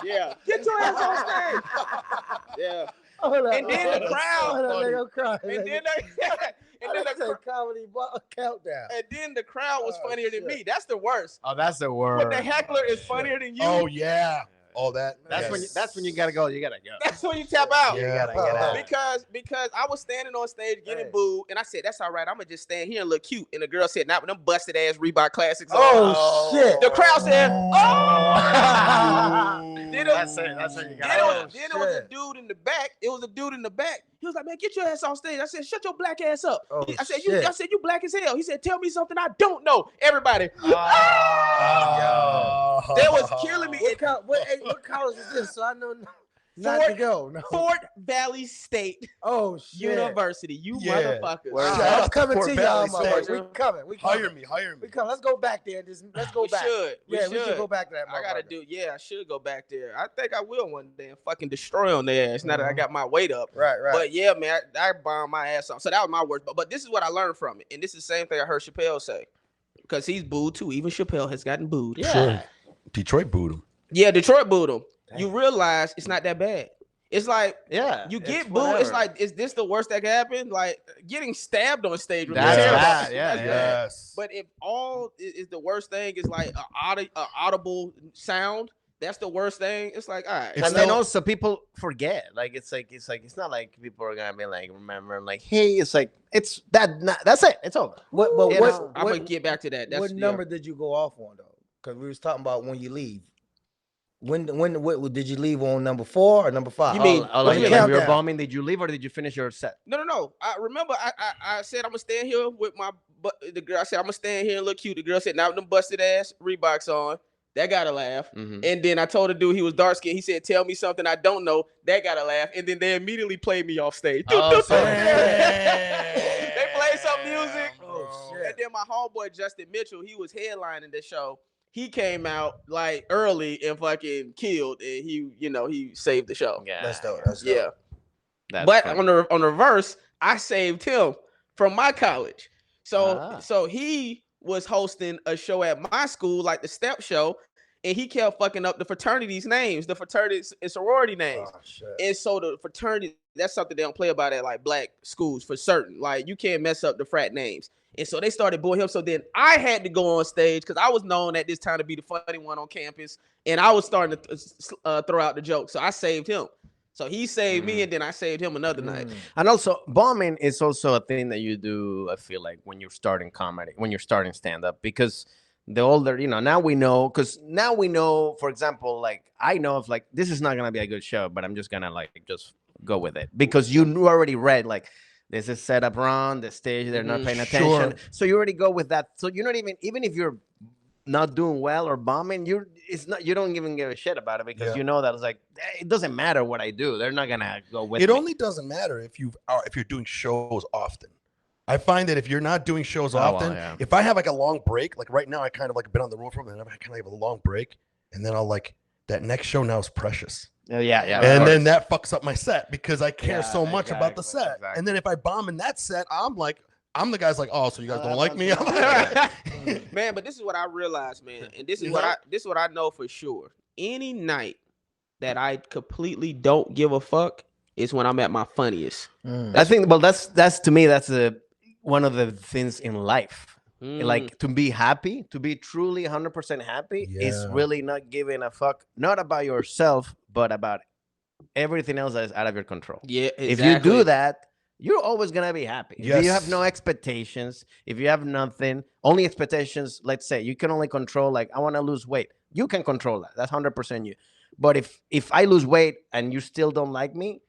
Yeah. Get your ass on stage. Yeah. And then the crowd. And then the comedy countdown. And then the crowd was funnier than me. That's the worst. Oh, that's the worst. When the heckler is funnier than you. Oh yeah. All that. That's when you gotta go. You gotta go. That's when you tap out. You gotta get out. Because I was standing on stage getting booed, and I said, "That's all right. I'm gonna just stand here and look cute." And the girl said, "Not with them busted ass Reebok classics." Oh shit! The crowd said, "Oh!" That's when you gotta. Then it was a dude in the back. He was like, "Man, get your ass off stage." I said, "Shut your black ass up." I said, "You black as hell." He said, "Tell me something I don't know." Everybody. That was killing me. What college is this? So I know not to go. No. Fort Valley State. Oh shit. University. You motherfuckers. I'm coming to y'all, motherfuckers. We coming. Hire me. We come. Let's go back there. Let's go back. We should go back to that. I should go back there. I think I will one day and fucking destroy on their ass. Now that I got my weight up. Right. But yeah, man, I bombed my ass off. So that was my worst. But this is what I learned from it. And this is the same thing I heard Chappelle say. Because he's booed too. Even Chappelle has gotten booed. Yeah. Sure. Detroit booed him. Yeah, Detroit booed him. Dang. You realize it's not that bad. It's like, you get booed. Whatever. It's like, is this the worst that can happen? Like getting stabbed on stage. That's bad. Yes. But if all is the worst thing is like an audible sound, that's the worst thing. It's like, all right. And then also people forget. Like it's not like people are gonna be like remember like, hey, it's like that's it. It's over. I'm gonna get back to that. What number did you go off on though? Because we was talking about when you leave. What did you leave on number 4 or number 5? You mean like you were bombing? Did you leave or did you finish your set? No. I remember I said I'm gonna stand here with the girl. I said I'm gonna stand here and look cute. The girl said, "Now with them busted ass Reeboks on." That got a laugh. Mm-hmm. And then I told the dude he was dark skinned. He said, "Tell me something I don't know." That got a laugh. And then they immediately played me off stage. They played some music. Oh shit! And then my homeboy Justin Mitchell, he was headlining the show. He came out like early and fucking killed, and he saved the show. Yeah, that's dope. Yeah, but on the reverse, I saved him from my college. So he was hosting a show at my school, like the step show, and he kept fucking up the fraternities' names, the fraternities and sorority names. Oh, shit. And so the fraternity, that's something they don't play about at like black schools for certain. Like you can't mess up the frat names. And so they started booing him. So then I had to go on stage because I was known at this time to be the funny one on campus. And I was starting to throw out the jokes. So I saved him. So he saved me, and then I saved him another night. And also, bombing is also a thing that you do, I feel like, when you're starting comedy, when you're starting stand-up. Because the older, now we know, for example, like, I know if, like, this is not going to be a good show, but I'm just going to, like, just go with it. Because you already read, like, this is set up wrong, the stage, they're not paying attention. Sure. So you already go with that. So you're not even if you're not doing well or bombing, you don't even give a shit about it because you know that it's like, it doesn't matter what I do. They're not gonna go with it. Me. Only doesn't matter if you're doing shows often. I find that if you're not doing shows often, if I have like a long break, like right now, I kind of like been on the road for a minute, I kind of have a long break, and then I'll like that next show now is precious. And then that fucks up my set because I care so much about the set. Exactly. And then if I bomb in that set, I'm the guy's like, oh, so you guys don't like me? Man, but this is what I realized, man, and this is what I know for sure. Any night that I completely don't give a fuck is when I'm at my funniest. I think, well, that's to me, that's one of the things in life. Like to be happy, to be truly 100% happy is really not giving a fuck, not about yourself, but about everything else that is out of your control. Yeah, exactly. If you do that, you're always gonna be happy. Yes. If you have no expectations, if you have nothing, only expectations, let's say you can only control, like, I want to lose weight. You can control that. That's 100% you. But if I lose weight and you still don't like me,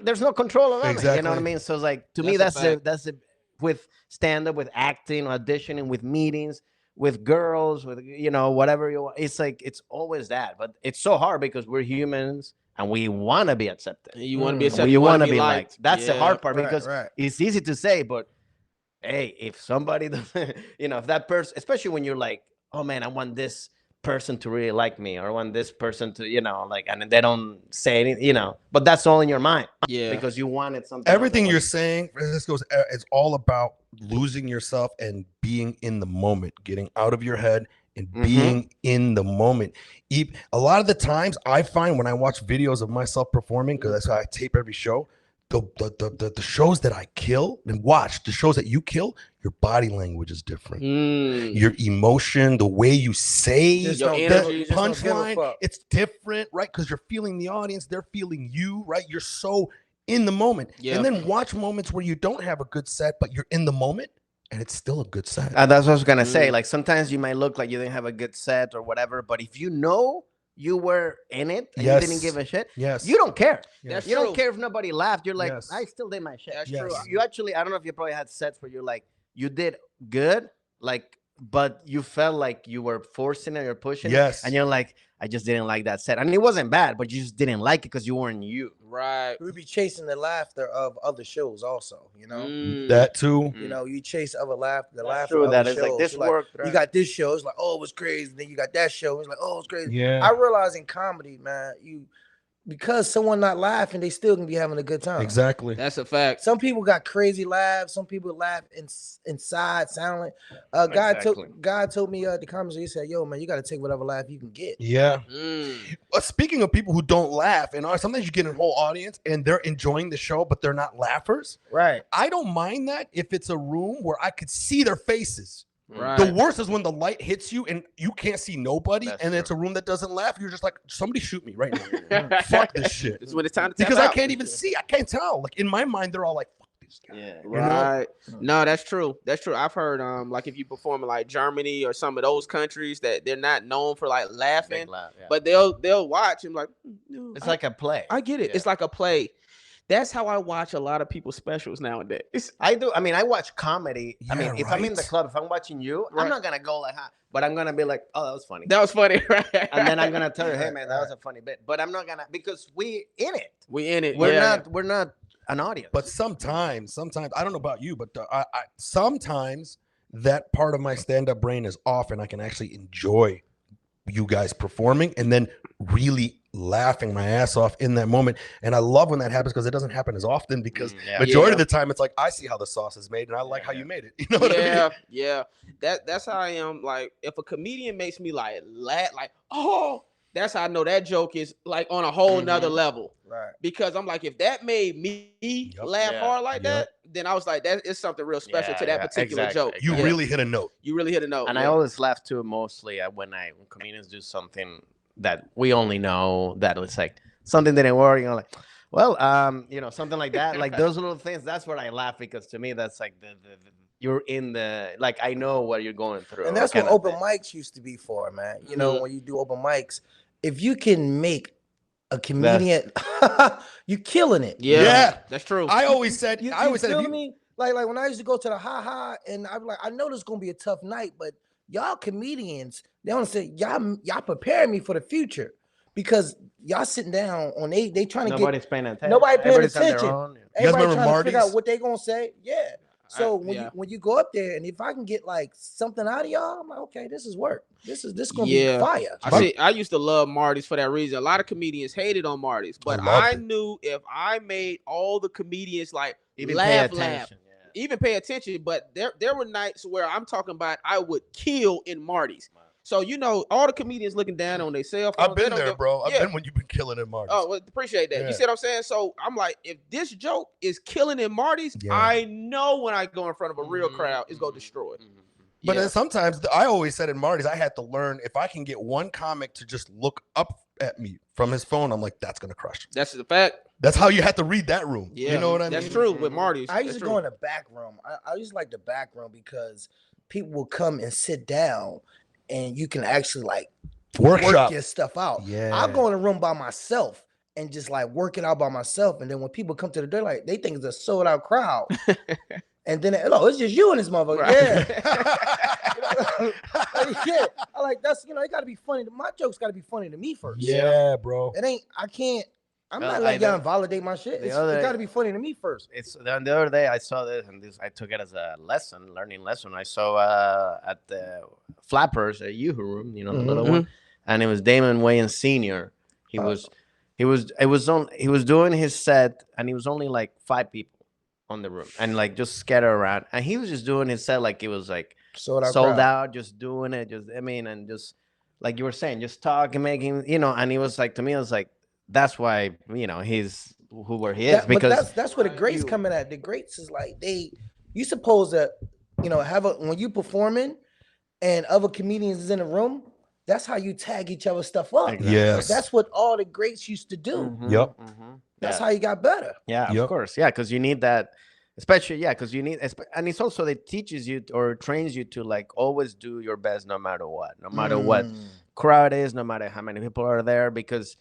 there's no control over me. You know what I mean? So it's like, to me, that's the with stand-up, with acting, auditioning, with meetings, with girls, with, you know, whatever you want. It's like, it's always that. But it's so hard because we're humans and we want to be accepted. You want to be accepted. You want to be liked. That's the hard part, because right. it's easy to say, but hey, if somebody doesn't, you know, if that person, especially when you're like, oh man, I want this person to really like me, or I want this person to, you know, like, and they don't say anything, you know, but that's all in your mind. Yeah. Because you wanted something. Everything you're saying, Francisco, is all about losing yourself and being in the moment, getting out of your head and being in the moment. A lot of the times I find when I watch videos of myself performing, because that's how I tape every show, the shows that I kill and watch, the shows that you kill, your body language is different. Your emotion, the way you say the punchline, it's different, right? Because you're feeling the audience, they're feeling you, right? You're so in the moment. And then watch moments where you don't have a good set, but you're in the moment and it's still a good set. That's what I was going to say. Like, sometimes you might look like you didn't have a good set or whatever, but if you know you were in it and you didn't give a shit, you don't care. You don't care if nobody laughed. You're like, I still did my shit. That's true. You actually, I don't know if you probably had sets where you're like, you did good, like, but you felt like you were forcing it or pushing it, and you're like, I just didn't like that set. And it wasn't bad, but you just didn't like it because you weren't you. Right. We'd be chasing the laughter of other shows also, you know? That too. You know, you chase other laughter, the laughter true, of that other is shows. like, this worked, right? You got this show, it's like, oh, it was crazy. Then you got that show, it's like, oh, it's crazy. Yeah. I realize in comedy, man, because someone not laughing, they still can be having a good time. Exactly. That's a fact. Some people got crazy laughs. Some people laugh inside, silent. God told me the comments. He said, "Yo, man, you got to take whatever laugh you can get." Yeah. Speaking of people who don't laugh, and sometimes you get a whole audience and they're enjoying the show, but they're not laughers. Right. I don't mind that if it's a room where I could see their faces. Right. The worst is when the light hits you and you can't see nobody. That's and true. it's a room that doesn't laugh. You're just like, somebody shoot me right now. Fuck this shit. It's when it's time to tap because out. I can't even see. I can't tell. Like, in my mind, they're all like, fuck this guy. Yeah. Right. No, that's true. That's true. I've heard like if you perform in like Germany or some of those countries that they're not known for like laughing, but they'll watch and like, it's like a play. I get it. It's like a play. That's how I watch a lot of people's specials nowadays. I do. I mean, I watch comedy. Yeah, I mean, if I'm in the club, if I'm watching you, I'm not gonna go like, but I'm gonna be like, oh, that was funny. That was funny, right? And then I'm gonna tell you, hey man, that was a funny bit. But I'm not gonna, because we in it. We in it. We're not an audience. But sometimes I don't know about you, but I sometimes that part of my stand-up brain is off and I can actually enjoy you guys performing and then really laughing my ass off in that moment. And I love when that happens because it doesn't happen as often, because majority of the time it's like, I see how the sauce is made and I like how you made it. You know what I mean? Yeah. That's how I am. Like, if a comedian makes me like laugh, like, oh, that's how I know that joke is like on a whole nother level. Right. Because I'm like, if that made me laugh hard like that, then I was like, that is something real special to that particular joke. You really hit a note. You really hit a note. And I always laugh too, mostly when comedians do something that we only know that it's like something didn't work. You know, like, well, you know, something like that. Like those little things. That's where I laugh, because to me, that's like the you're in the, like, I know what you're going through. And that's what open mics used to be for, man. You know, when you do open mics, if you can make a comedian, you're killing it. Yeah, that's true. I always said, me? Like when I used to go to the ha, and I'm like, I know this is gonna be a tough night, but y'all comedians, they don't say y'all preparing me for the future, because y'all sitting down on they trying to nobody's paying attention. Nobody paying attention. You guys remember trying to figure Marty's? out what they gonna say. Yeah. So when you go up there, and if I can get like something out of y'all, I'm like, okay, this is work. This gonna be fire. I used to love Marty's for that reason. A lot of comedians hated on Marty's, but I knew if I made all the comedians like even laugh, even pay attention. But there were nights where I'm talking about I would kill in Marty's. Wow. So all the comedians looking down on their cell phones. I've been there, bro. I've been when you've been killing in Marty's. Oh, well, appreciate that. Yeah. You see what I'm saying? So I'm like, if this joke is killing in Marty's, I know when I go in front of a real crowd, it's gonna destroy. But then sometimes I always said in Marty's, I had to learn if I can get one comic to just look up at me from his phone, I'm like, that's gonna crush. That's the fact. That's how you have to read that room. Yeah, you know what I mean? That's true with Marty's. I used to go in the back room. I used to like the back room because people will come and sit down, and you can actually like work your stuff out. Yeah, I'll go in a room by myself and just like work it out by myself. And then when people come to the door, like they think it's a sold out crowd. And then it's just you and this motherfucker. Right. Yeah. I like that's it gotta be funny. My jokes gotta be funny to me first. Yeah, bro. I'm not letting y'all validate my shit. It's got to be funny to me first. The other day I saw this, and I took it as a learning lesson. I saw at the Flappers, a Yoo-Hoo room, the little one, and it was Damon Wayans Sr. He was doing his set, and he was only like 5 people on the room, and like just scattered around, and he was just doing his set like it was like sold out, just doing it, and just like you were saying, just talking, making, and he was like, to me, I was like, that's why he's who he is, because that's where the greats coming at. The greats is like you supposed to when you performing and other comedians is in the room, that's how you tag each other stuff up. Exactly. Yes, that's what all the greats used to do. Yep, that's how you got better. Yeah, of course, because you need that, especially because you need, and it's also that teaches you or trains you to like always do your best no matter what crowd is, no matter how many people are there, because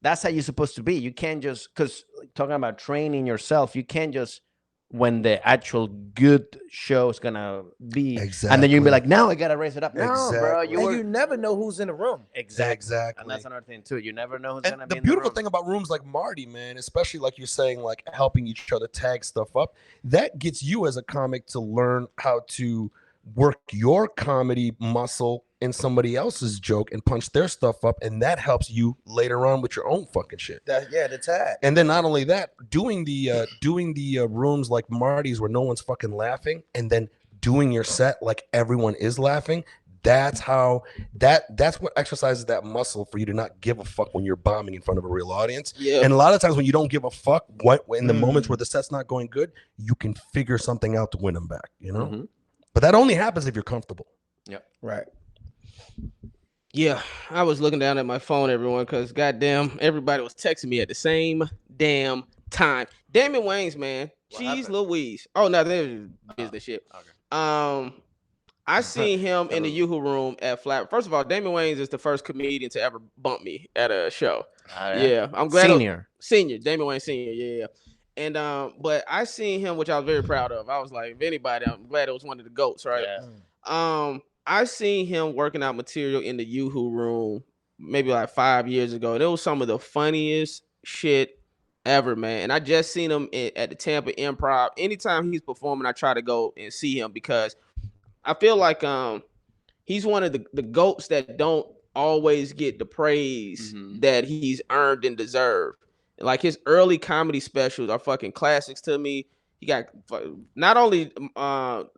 that's how you're supposed to be. You can't just, because talking about training yourself, you can't just, when the actual good show is going to be, and then you'll be like, now I got to raise it up. No, bro. You never know who's in the room. Exactly. And that's another thing, too. You never know who's going to be in the room. The beautiful thing about rooms like Marty, man, especially like you're saying, like helping each other tag stuff up, that gets you as a comic to learn how to work your comedy muscle in somebody else's joke and punch their stuff up, and that helps you later on with your own fucking shit. The tag. And then not only that, doing the rooms like Marty's where no one's fucking laughing, and then doing your set like everyone is laughing. That's what exercises that muscle for you to not give a fuck when you're bombing in front of a real audience. Yeah. And a lot of times when you don't give a fuck, in the moments where the set's not going good, you can figure something out to win them back. But that only happens if you're comfortable. Yeah. Right. Yeah, I was looking down at my phone, everyone, because goddamn, everybody was texting me at the same damn time. Damon Wayans, man, Cheese Louise. Oh no, there's business shit. Okay. I seen him in the Yoo-Hoo room at Flat. First of all, Damon Wayans is the first comedian to ever bump me at a show. Yeah, I'm glad. Senior, Damon Wayans Senior. Yeah. And but I seen him, which I was very proud of. I was like, if anybody, I'm glad it was one of the GOATs, right? Yeah. I seen him working out material in the Yoo-Hoo room maybe like 5 years ago. And it was some of the funniest shit ever, man. And I just seen him at the Tampa Improv. Anytime he's performing, I try to go and see him because I feel like he's one of the GOATs that don't always get the praise that he's earned and deserved. Like his early comedy specials are fucking classics to me. He got not only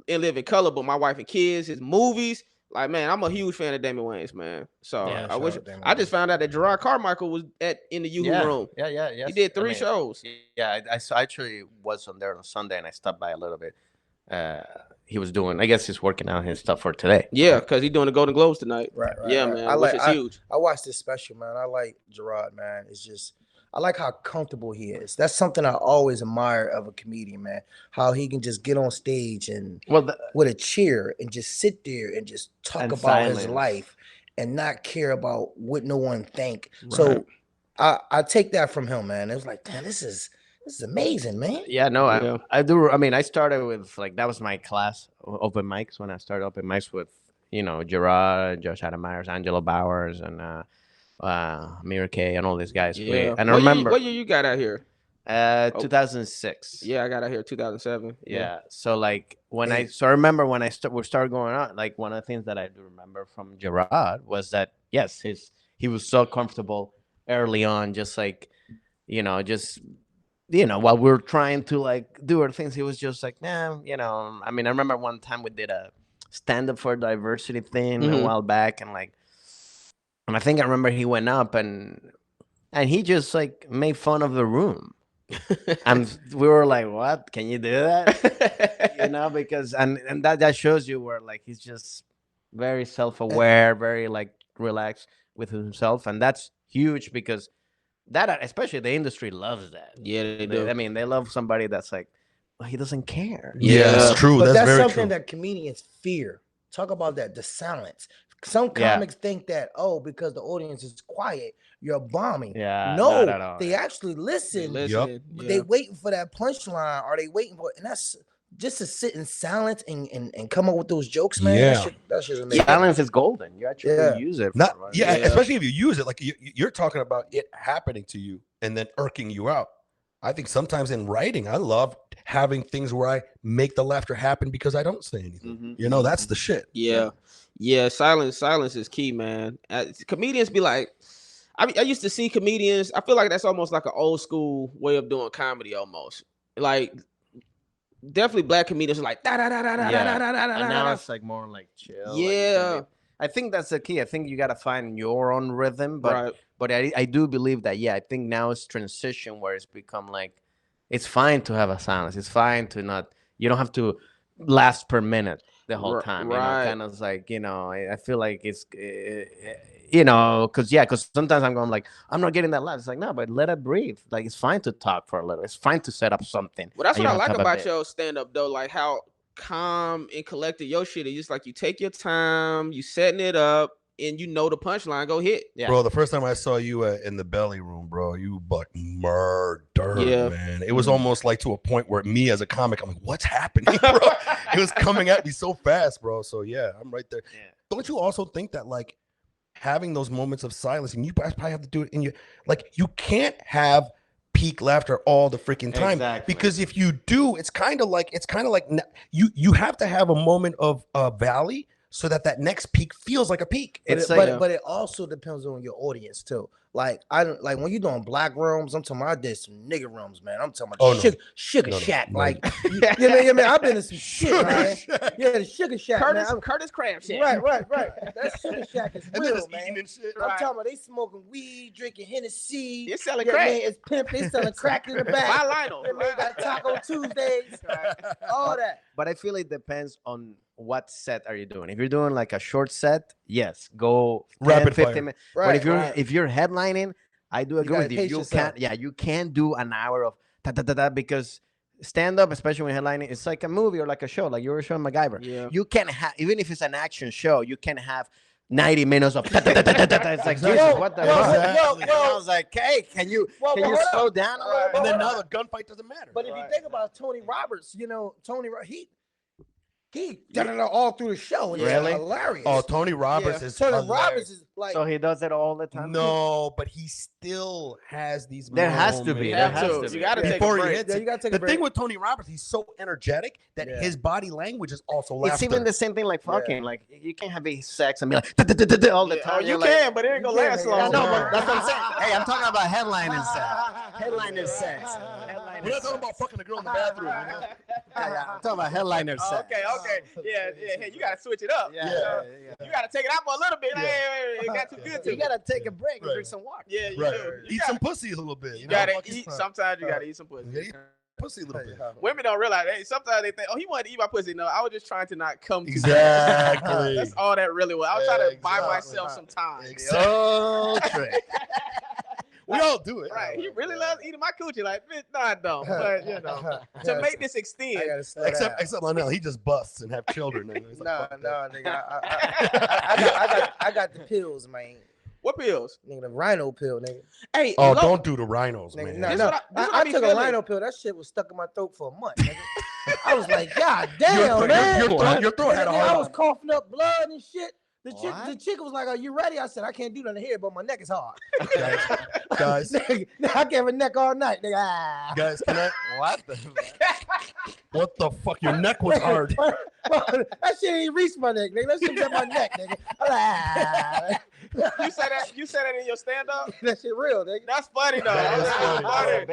In Living Color, but My Wife and Kids, his movies. Like, man, I'm a huge fan of Damon Wayans, man. So I just found out that Gerard Carmichael was in the Yoo-Hoo room. Yeah. He did 3 shows. Yeah, I actually was on there on Sunday, and I stopped by a little bit. He was doing, I guess he's working out his stuff for today. Yeah, because he's doing the Golden Globes tonight. Right. Yeah, man. Which is huge. I watched this special, man. I like Gerard, man. It's just, I like how comfortable he is. That's something I always admire of a comedian, man. How he can just get on stage and with a chair and just sit there and just talk about his life and not care about what no one think. Right. So I take that from him, man. It was like, damn, this is amazing, man. Yeah, no, I do. I mean, I started with like, that was my class, open mics, when I started open mics with, Gerard, Josh Adam Myers, Angelo Bowers, and Amir K and all these guys. Yeah. And I remember what year you got out here? 2006. Yeah, I got out here 2007. Yeah. So like I remember when we started going on, like one of the things that I do remember from Gerard was that yes, he was so comfortable early on, just like, while we were trying to like do our things, he was just like, nah, I mean, I remember one time we did a stand up for diversity thing a while back, and I think I remember he went up and he just like made fun of the room. And we were like, what? Can you do that? Because and that shows you where like he's just very self-aware, very like relaxed with himself, and that's huge because that especially the industry loves that. Yeah, they do. I mean, they love somebody that's like, well, he doesn't care. Yeah, that's true. But that's very something true. that comedians fear. Talk about that, the silence. Some comics think that, because the audience is quiet, you're bombing. Yeah, no, they actually listen. They waiting for that punchline, or they waiting for, and that's just to sit in silence and come up with those jokes, man. Yeah, that shit's amazing. Silence is golden. You actually use it. Especially if you use it. Like you're talking about it happening to you and then irking you out. I think sometimes in writing, I love having things where I make the laughter happen because I don't say anything. That's the shit. Yeah. Silence is key, man. Comedians be like, I used to see comedians. I feel like that's almost like an old school way of doing comedy, almost. Like, definitely black comedians are like da da da da da da da da. And now it's like more like chill. Yeah, I think that's the key. I think you got to find your own rhythm, but I do believe that. Yeah, I think now it's transition where it's become like it's fine to have a silence. It's fine to not. You don't have to last per minute the whole time. Right. Kind of like I feel like it's because sometimes I'm going like I'm not getting that laugh. It's like no, but let it breathe. Like it's fine to talk for a little. It's fine to set up something. Well, that's what I like about your stand up though. Like how calm and collected your shit is. Just like you take your time, you setting it up, and the punchline go hit. Yeah. Bro, the first time I saw you in the belly room, bro, you like murdered, man. It was almost like to a point where me as a comic, I'm like, what's happening, bro? It was coming at me so fast, bro. So yeah, I'm right there. Yeah. Don't you also think that like having those moments of silence, and you probably have to do it in your, like, you can't have peak laughter all the freaking time. Exactly. Because if you do, it's kind of like you have to have a moment of valley so that next peak feels like a peak. But it also depends on your audience too. Like when you're doing black rooms, I'm talking about I did some nigga rooms, man. I'm talking about Sugar Shack. No. Like you know what I mean? I've been in some shit, man. Yeah, the Sugar Shack. Curtis Crab shit. Right. That Sugar Shack is real, man. And shit. I'm talking about they smoking weed, drinking Hennessy. They're selling crack. Man, it's pimp. They selling crack in the back. Buy Lionel. They got Taco Tuesdays. All that. But I feel it depends on what set are you doing. If you're doing like a short set, yes, go 10, 15 minutes. Right, but if you're headlining, I do agree with you. You can't do an hour of because stand up, especially when headlining, it's like a movie or like a show, like you were showing MacGyver. Yeah. You can't have, even if it's an action show, you can't have 90 minutes of it's like Jesus, what the fuck? I was like, hey, can you slow down a little bit? And then now the gunfight doesn't matter. But if you think about Tony Roberts, he done it all through the show. And really? It's hilarious. Oh, Tony Roberts is Tony Roberts is like. So he does it all the time? No, but he still has these There has to be. You got to take a break. You got to take a break. The thing with Tony Roberts, he's so energetic that his body language is also laughter. It's even the same thing like fucking. Like you can't have sex and be like all the time. You can, but it ain't gonna last long. No, but that's what I'm saying. Hey, I'm talking about headlining sex. Headliner sex. We're not talking about fucking a girl in the bathroom. Yeah, I'm talking about headliner sex. Okay. Yeah. Hey, you gotta switch it up. Yeah. You gotta take it out for a little bit. Hey, it got too good to you. Gotta take a break and drink some water. Yeah, you do. Eat some pussy a little bit. You gotta eat. Sometimes you gotta eat some pussy. Eat pussy a little bit. Women don't realize. Hey, sometimes they think, he wanted to eat my pussy. No, I was just trying to not come. Exactly. That's all that really was. I was trying to buy myself some time. Exactly. We all do it. Right. He really loves eating my coochie. Like, bitch, no, I don't. But, to make this extend. Except Lionell, he just busts and have children. No, nigga. I got the pills, man. What pills? Nigga, the rhino pill, nigga. Hey, don't do the rhinos, nigga, man. No. I took a rhino pill. That shit was stuck in my throat for a month, nigga. I was like, God damn, man. Your throat had a hard I was coughing up blood and shit. The chick was like, "Are you ready?" I said, "I can't do nothing here, but my neck is hard." Guys, I gave a neck all night, nigga. Guys, can I? What the? What the fuck? Your neck was hard. That shit ain't reached my neck, nigga. That shit was at my neck, nigga. You said that in your stand-up? That shit real, nigga. That's funny though. That's funny.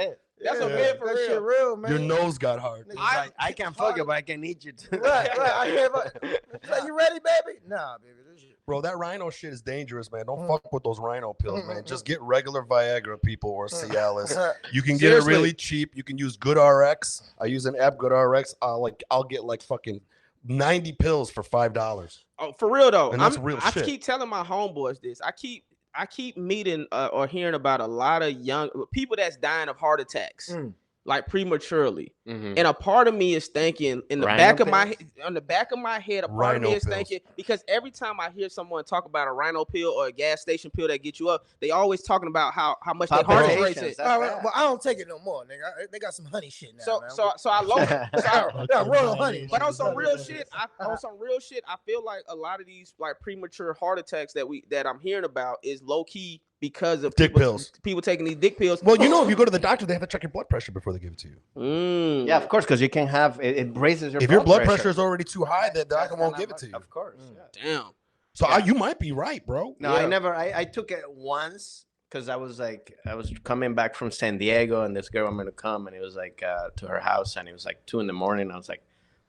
That's a bit for that real. Shit real, man. Your nose got hard. I can't fuck you, but I can eat you too. Right. I hear like, you ready, baby? Nah, baby. This shit. Bro, that rhino shit is dangerous, man. Don't fuck with those rhino pills, man. Just get regular Viagra, people, or Cialis. You can get it really cheap. You can use Good RX. I use an app, Good RX. I'll get like fucking 90 pills for $5. Oh, for real though. And that's real shit. I keep telling my homeboys this. I keep meeting or hearing about a lot of young people that's dying of heart attacks, like prematurely. And a part of me is thinking in the back of my head, a part of me is thinking, because every time I hear someone talk about a rhino pill or a gas station pill that gets you up, they always talking about how much their heart is racing. Well, I don't take it no more, nigga. They got some honey shit now. So I love royal honey. But on some real shit, I feel like a lot of these like premature heart attacks that I'm hearing about is low key because of people taking these dick pills. Well, you know, if you go to the doctor, they have to check your blood pressure before they give it to you. Yeah, of course, because you can have it raises your. If your blood pressure is already too high, the doctor won't give it to you. Of course. Damn. So you might be right, bro. No, I took it once because I was coming back from San Diego, and this girl I'm gonna come, and it was like to her house, and it was like 2 a.m. I was like,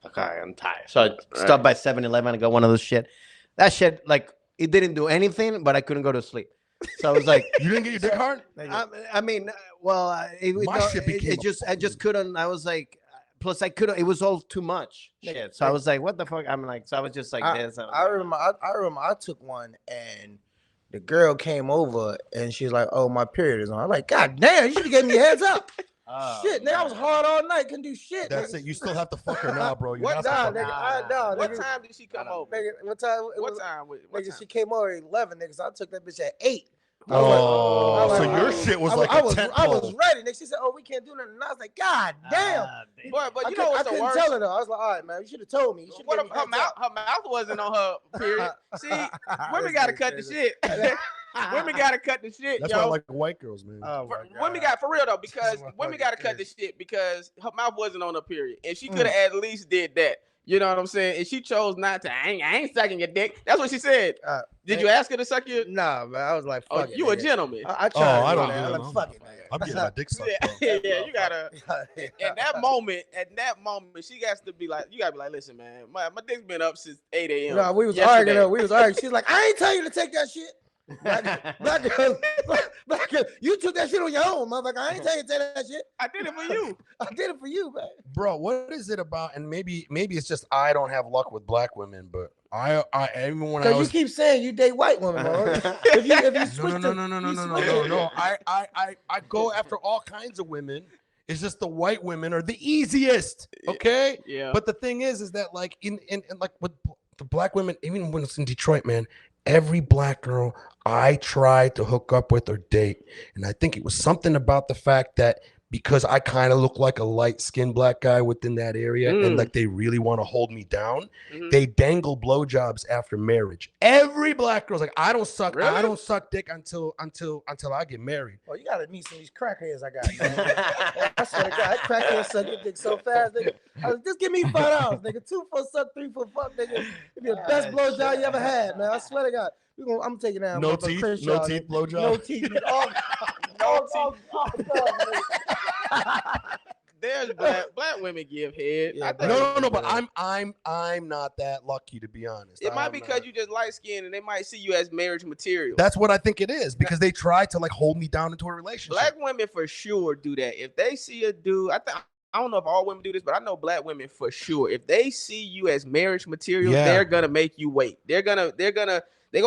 okay, I'm tired. So I stopped by 7-Eleven. I got one of those shit. That shit, like, it didn't do anything, but I couldn't go to sleep. So I was like, you didn't get your dick hard? I mean, well, I just couldn't. I was like, plus I couldn't. It was all too much shit. So I was like, what the fuck? I'm like, so I was just like this. I remember I took one and the girl came over and she's like, "Oh, my period is on." I'm like, "God damn, you should have given me a heads up." Shit, nigga, I was hard all night, couldn't do shit. That's it. You still have to fuck her now, bro. What time did she come over? Nigga, what time? Nigga, she came over at 11, nigga. So I took that bitch at 8. So your shit was like I was ready. Nigga, she said, "Oh, we can't do nothing." And I was like, "God damn!" But you know what's the worst? I couldn't tell her though. I was like, "All right, man, you should have told me." What if her mouth wasn't on her period? See, women gotta cut the shit. Women gotta cut the shit. That's why I like white girls, man. Women got for real though, because women gotta cut the shit because her mouth wasn't on her period, and she could have at least did that. You know what I'm saying? And she chose not to. I ain't sucking your dick. That's what she said. Did you ask her to suck your? Nah, man. I was like, fuck it. You a gentleman. I tried. I don't know. know. Like, fuck it, man. I'm getting my dick sucked. Yeah, you gotta. At that moment, she got to be like, you gotta be like, listen, man, my dick's been up since 8 a.m. No, we was arguing. She's like, I ain't tell you to take that shit. Black girl, you took that shit on your own, motherfucker. I ain't tell you to take that shit. I did it for you. I did it for you, man. Bro, what is it about? And maybe it's just I don't have luck with black women, but I even when I was, you keep saying you date white women, bro. if you switch no. I go after all kinds of women. It's just the white women are the easiest. Okay. Yeah. But the thing is that like in like with the black women, even when it's in Detroit, man. Every black girl I tried to hook up with or date, and I think it was something about the fact that because I kind of look like a light-skinned black guy within that area, and like they really want to hold me down, they dangle blowjobs after marriage. Every black girl's like, I don't suck dick until I get married. Oh, you gotta meet some of these crackheads I got. Man. I swear to God, crackheads suck your dick so fast, nigga. Just give me $5, nigga. 2 for suck, 3 for fuck, nigga. It'd be the best blowjob you ever had, man. I swear to God. I'm taking that. No teeth blowjob. No teeth. No teeth. There's black women give head. Yeah, no, but I'm not that lucky, to be honest. It might be because you just light skinned and they might see you as marriage material. That's what I think it is, because they try to like hold me down into a relationship. Black women for sure do that. If they see a dude, I don't know if all women do this, but I know black women for sure. If they see you as marriage material, they're gonna make you wait. They're gonna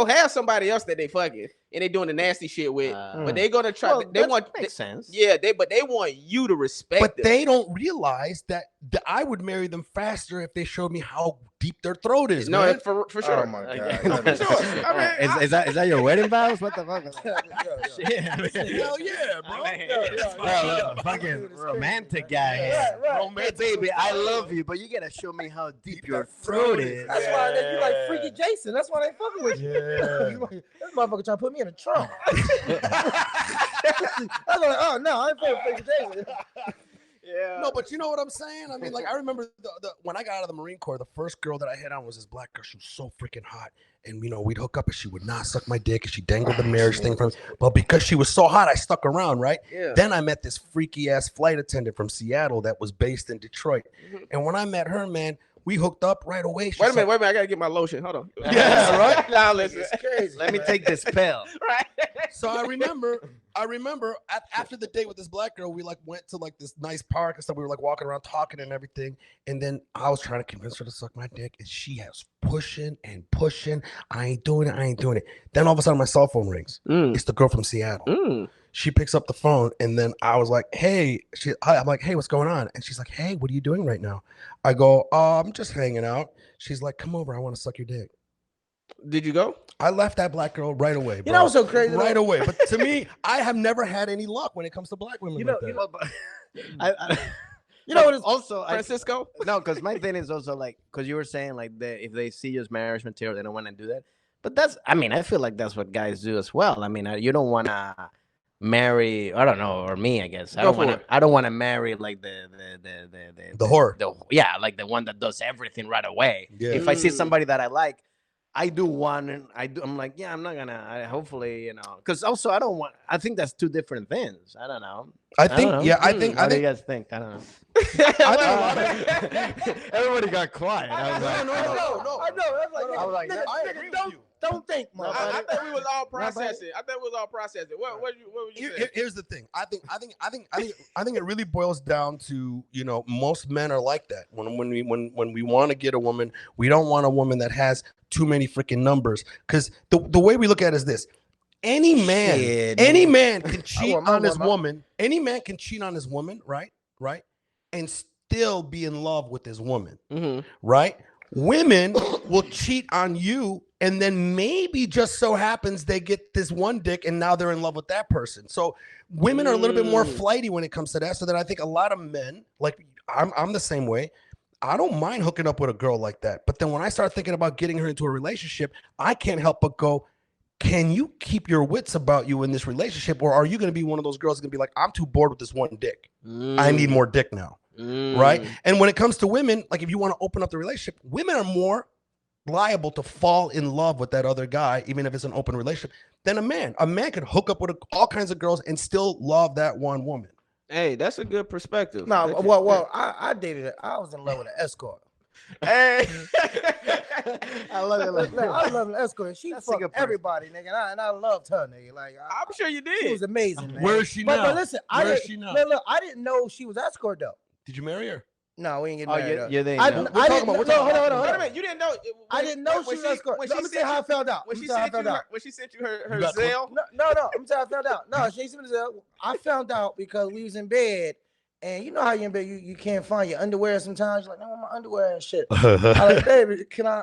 have somebody else that they fucking and they doing the nasty shit with, but they're gonna try. Well, they want makes sense. Yeah, but they want you to respect. But them. they don't realize that I would marry them faster if they showed me how deep their throat is. No, man. for sure. Oh my God. For sure. I mean, Is that your wedding vows? What the fuck? Hell yeah, bro. Fucking romantic guy here. Romantic. Hey, baby, I love you, but you gotta show me how deep your throat is. That's why you like Freaky Jason. That's why they fucking with you. Yeah. This motherfucker trying to put me in a trunk. I was like, oh no, I ain't playing Freaky Jason. yeah. No, but you know what I'm saying? I mean, like, I remember when I got out of the Marine Corps, the first girl that I hit on was this black girl. She was so freaking hot. And, you know, we'd hook up and she would not suck my dick and she dangled the marriage thing from me. But because she was so hot, I stuck around, right? Yeah. Then I met this freaky ass flight attendant from Seattle that was based in Detroit. And when I met her, man, we hooked up right away. Wait a minute. I gotta get my lotion. Hold on. Yeah, right? Now listen. It's crazy. Let me take this pill. Right. So I remember after the date with this black girl, we like went to like this nice park and stuff. We were like walking around talking and everything. And then I was trying to convince her to suck my dick. And she has pushing and pushing. I ain't doing it. Then all of a sudden my cell phone rings. It's the girl from Seattle. She picks up the phone and then I was like, hey, I'm like, hey, what's going on? And she's like, hey, what are you doing right now? I go, I'm just hanging out. She's like, come over. I want to suck your dick. Did you go? I left that black girl right away, bro. You know what's so crazy? Right away. But to me, I have never had any luck when it comes to black women like that. You know what is also Francisco? No, because my thing is also like, because you were saying like if they see you as marriage material, they don't want to do that. But I feel like that's what guys do as well. I mean, you don't want to marry, I don't know, or me, I guess. I don't want to marry like the whore. Like the one that does everything right away. Yeah. If I see somebody that I like, I'm like, yeah, I'm not gonna. Hopefully, you know, because also I think that's two different things. I don't know. I think. What do you guys think? I don't know. Everybody got quiet. I was like, no. I was like, I agree with you. Don't think, I thought we was all processing. What would you say? Here's the thing. I think it really boils down to, you know, most men are like that. When we want to get a woman, we don't want a woman that has too many freaking numbers. Because the way we look at it is this: any man can cheat on his woman. Any man can cheat on his woman, right? And still be in love with his woman, right? Women will cheat on you, and then maybe just so happens they get this one dick, and now they're in love with that person. So women are a little bit more flighty when it comes to that. So then I think a lot of men, like I'm the same way. I don't mind hooking up with a girl like that. But then when I start thinking about getting her into a relationship, I can't help but go, can you keep your wits about you in this relationship? Or are you going to be one of those girls going to be like, I'm too bored with this one dick. I need more dick now. Right. And when it comes to women, like if you want to open up the relationship, women are more liable to fall in love with that other guy, even if it's an open relationship, than a man. A man could hook up with all kinds of girls and still love that one woman. Hey, that's a good perspective. No, well, I dated it. I was in love with an escort. Hey, I love it. Look, I love an escort. She fucked everybody, nigga, and I loved her, nigga. Like I'm sure you did. She was amazing, man. Where is she now? But listen, Where is she now? Look, I didn't know she was escort though. Did you marry her? No, we ain't getting married. You're there. Hold on. Wait a minute, you didn't know. I didn't know she was escort. Let me tell you how I found out. When she sent you her Zelle. No. Let me tell you how I found out. No, she sent me the Zelle. I found out because we was in bed, and you know how you in bed, you can't find your underwear sometimes. You're like, no, my underwear and shit. I like, baby, can I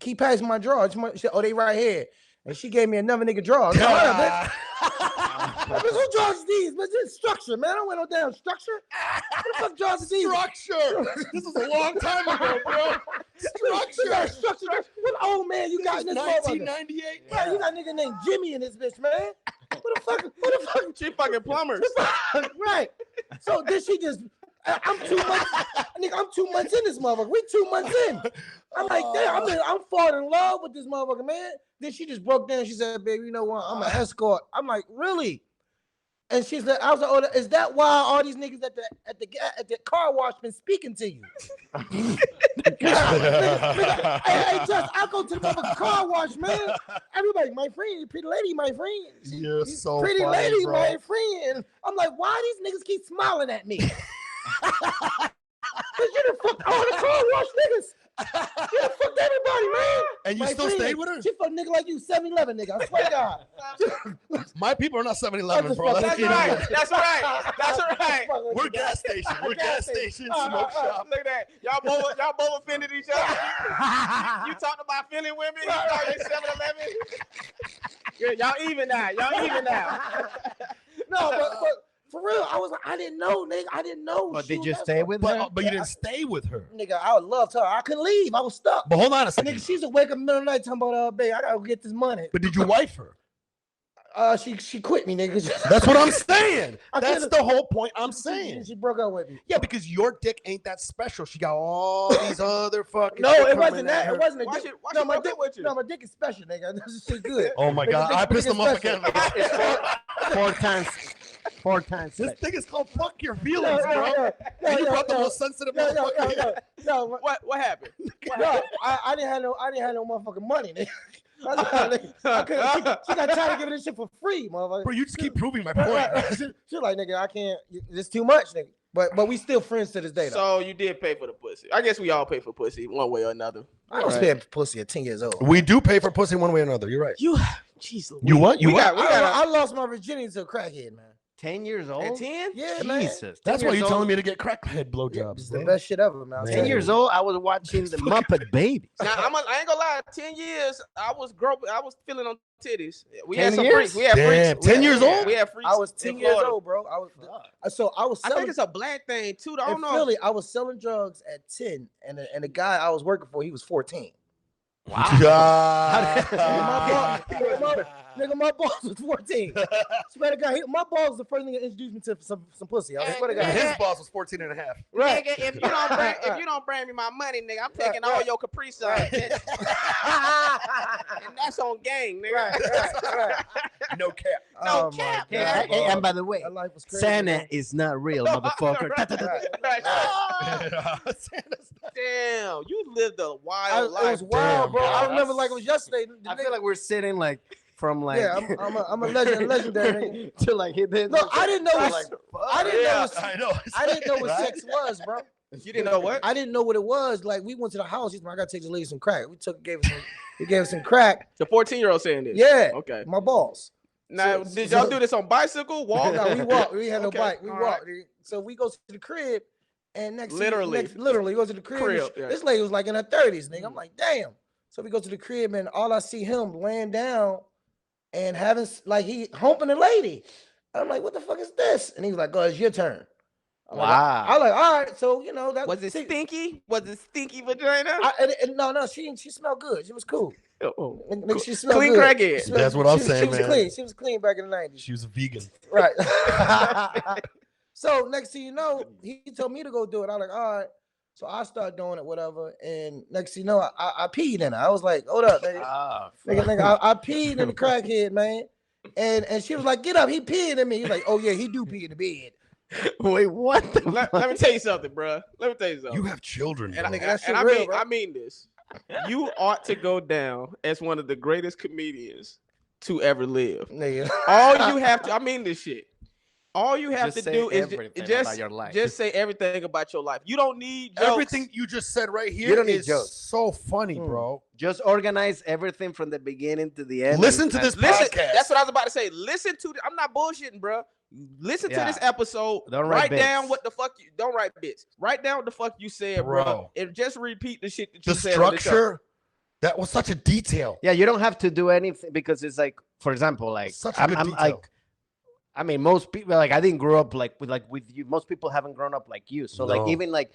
keep passing my drawers? She said, oh, they right here. And she gave me another nigga drawers. Bitch. Who draws these? But this structure, man. I don't want no damn structure. What the fuck draws these? Structure. This is a long time ago, bro. Structure. What old man you got in this 1998? Yeah, you got a nigga named Jimmy in this bitch, man. What the fuck? She fucking plumbers. Right. So then she just, I'm 2 months, nigga, I'm 2 months in this motherfucker. We 2 months in. I'm like, damn, I'm falling in love with this motherfucker, man. Then she just broke down. She said, baby, you know what? I'm an escort. I'm like, really? And she said, I was like, oh, is that why all these niggas at the car wash been speaking to you? Hey, just I go to the motherfucking car wash, man. Everybody, my friend, pretty lady, my friend. You're so pretty funny, lady, bro. my friend. I'm like, why these niggas keep smiling at me? Cause you done fucked all the car wash niggas. Yeah, fucked everybody, man. And you still stayed with her? She fucked nigga like you, 7-Eleven nigga. I swear to God. My people are not 7-Eleven, bro. That's right. That's right. That's right. We're gas station. We're gas station. Smoke shop. Look at that. Y'all both offended each other. You talked about Philly women. You thought you 7-Eleven. Y'all even now. No, but for real, I was like, I didn't know, nigga. I didn't know. But did you stay with her? But you didn't stay with her. Nigga, I would love her. I couldn't leave. I was stuck. But hold on a second. Nigga, she's wake up in the middle of the night talking about, babe, I gotta go get this money. But did you wife her? She quit me, nigga. That's what I'm saying. That's the whole point I'm saying. She broke up with me. Yeah, because your dick ain't that special. She got all these other fucking. No, it wasn't that. It wasn't a Why dick. she No, my broke dick up with you? No, my dick is special, nigga. This shit good. Oh my god, I pissed him off again. Four times. This thing is called fuck your feelings, bro. And you brought the most sensitive motherfucker. No, What happened? no, I didn't have no motherfucking money, nigga. She got tired of giving this shit for free, motherfucker. Bro, you just keep proving my point. She like, nigga, I can't. It's too much, nigga. But we still friends to this day, though. So you did pay for the pussy. I guess we all pay for pussy one way or another. I don't spend pussy at 10 years old. We do pay for pussy one way or another. You're right. Jeez, You what? You what? I lost my virginity to a crackhead, man. 10 years old? At 10? Yeah, man. Jesus. That's why you're old. telling me to get crackhead blowjobs. It's the best shit ever, man. 10 years old, I was watching the Muppet Babies. Now I ain't gonna lie. 10 years, I was feeling on titties. We 10 had some years? freaks. We had Damn, freaks. 10 years old? We had freaks. I was 10 in years Florida. old, bro. I was I selling. think it's a black thing too. I don't In know. Philly, I was selling drugs at 10, and the guy I was working for, he was 14. Wow. Nigga, my boss was 14. Swear to God, my boss was the first thing that introduced me to some pussy. I swear to God. His boss was 14 and a half. Right. Nigga, if you don't bring me my money, nigga, I'm taking all your Capri Suns. And that's on gang, nigga. Right. No cap. No my cap. God, Hey, bro. and by the way, That life was crazy. Santa is not real, motherfucker. Right. Santa's not- Damn, you lived a wild It life. was wild, Damn, bro. bro. I remember like it was yesterday. I feel like we're sitting like from like yeah, I'm a legendary nigga. to like hit this. No, I didn't know what I didn't know what I know. I didn't know what sex was, bro. You didn't know what? I didn't know what it was. Like we went to the house. He's like, I gotta take the lady some crack. We gave her some crack. The 14-year-old saying this. Yeah. Okay. My balls. Now, did y'all do this on bicycle, walk? No, we walked. We had no Okay, bike. We all walked. So we go to the crib, and Literally go to the crib. yeah. This lady was like in her 30s, nigga. I'm like, damn. So we go to the crib, and all I see him laying down and having like he humping the lady. I'm like, what the fuck is this? And he was like, oh, it's your turn. Wow. I was like, all right. So you know that Was it stinky? Was it stinky vagina? No, she smelled good. She was cool. Oh. Nigga, she smelled Clean good. crackhead. That's what I'm saying, She was man. clean. She was clean back in the 90s. She was a vegan. Right. So next thing you know, he told me to go do it. I was like, all right. So I started doing it, whatever. And next thing you know, I peed in it. I was like, hold up, nigga. Nigga, I peed in the crackhead, man. And she was like, get up. He peed in me. He's like, oh yeah, he do pee in the bed. Wait, what? The Let me tell you something, bro. Let me tell you something. You have children, bro. And I mean this. You ought to go down as one of the greatest comedians to ever live. Nigga. All you have to, I mean this shit. All you have Just to say do is everything just about your life. Just say everything about your life. You don't need jokes. Everything you just said right You here don't need is jokes. so funny, bro. Just organize everything from the beginning to the end. Listen to this Listen, podcast. that's what I was about to say. Listen to I'm not bullshitting, bro. Listen to Yeah. this episode. Don't write down bits. what the fuck you don't write bits. Write down what the fuck you said, bro. Bro. And just repeat the shit that you The said. on the show. structure, that was such a detail. Yeah, you don't have to do anything because it's like, for example, like Such a good I'm detail. like, I mean, most people like I didn't grow up like with you. Most people haven't grown up like you. So like No. even like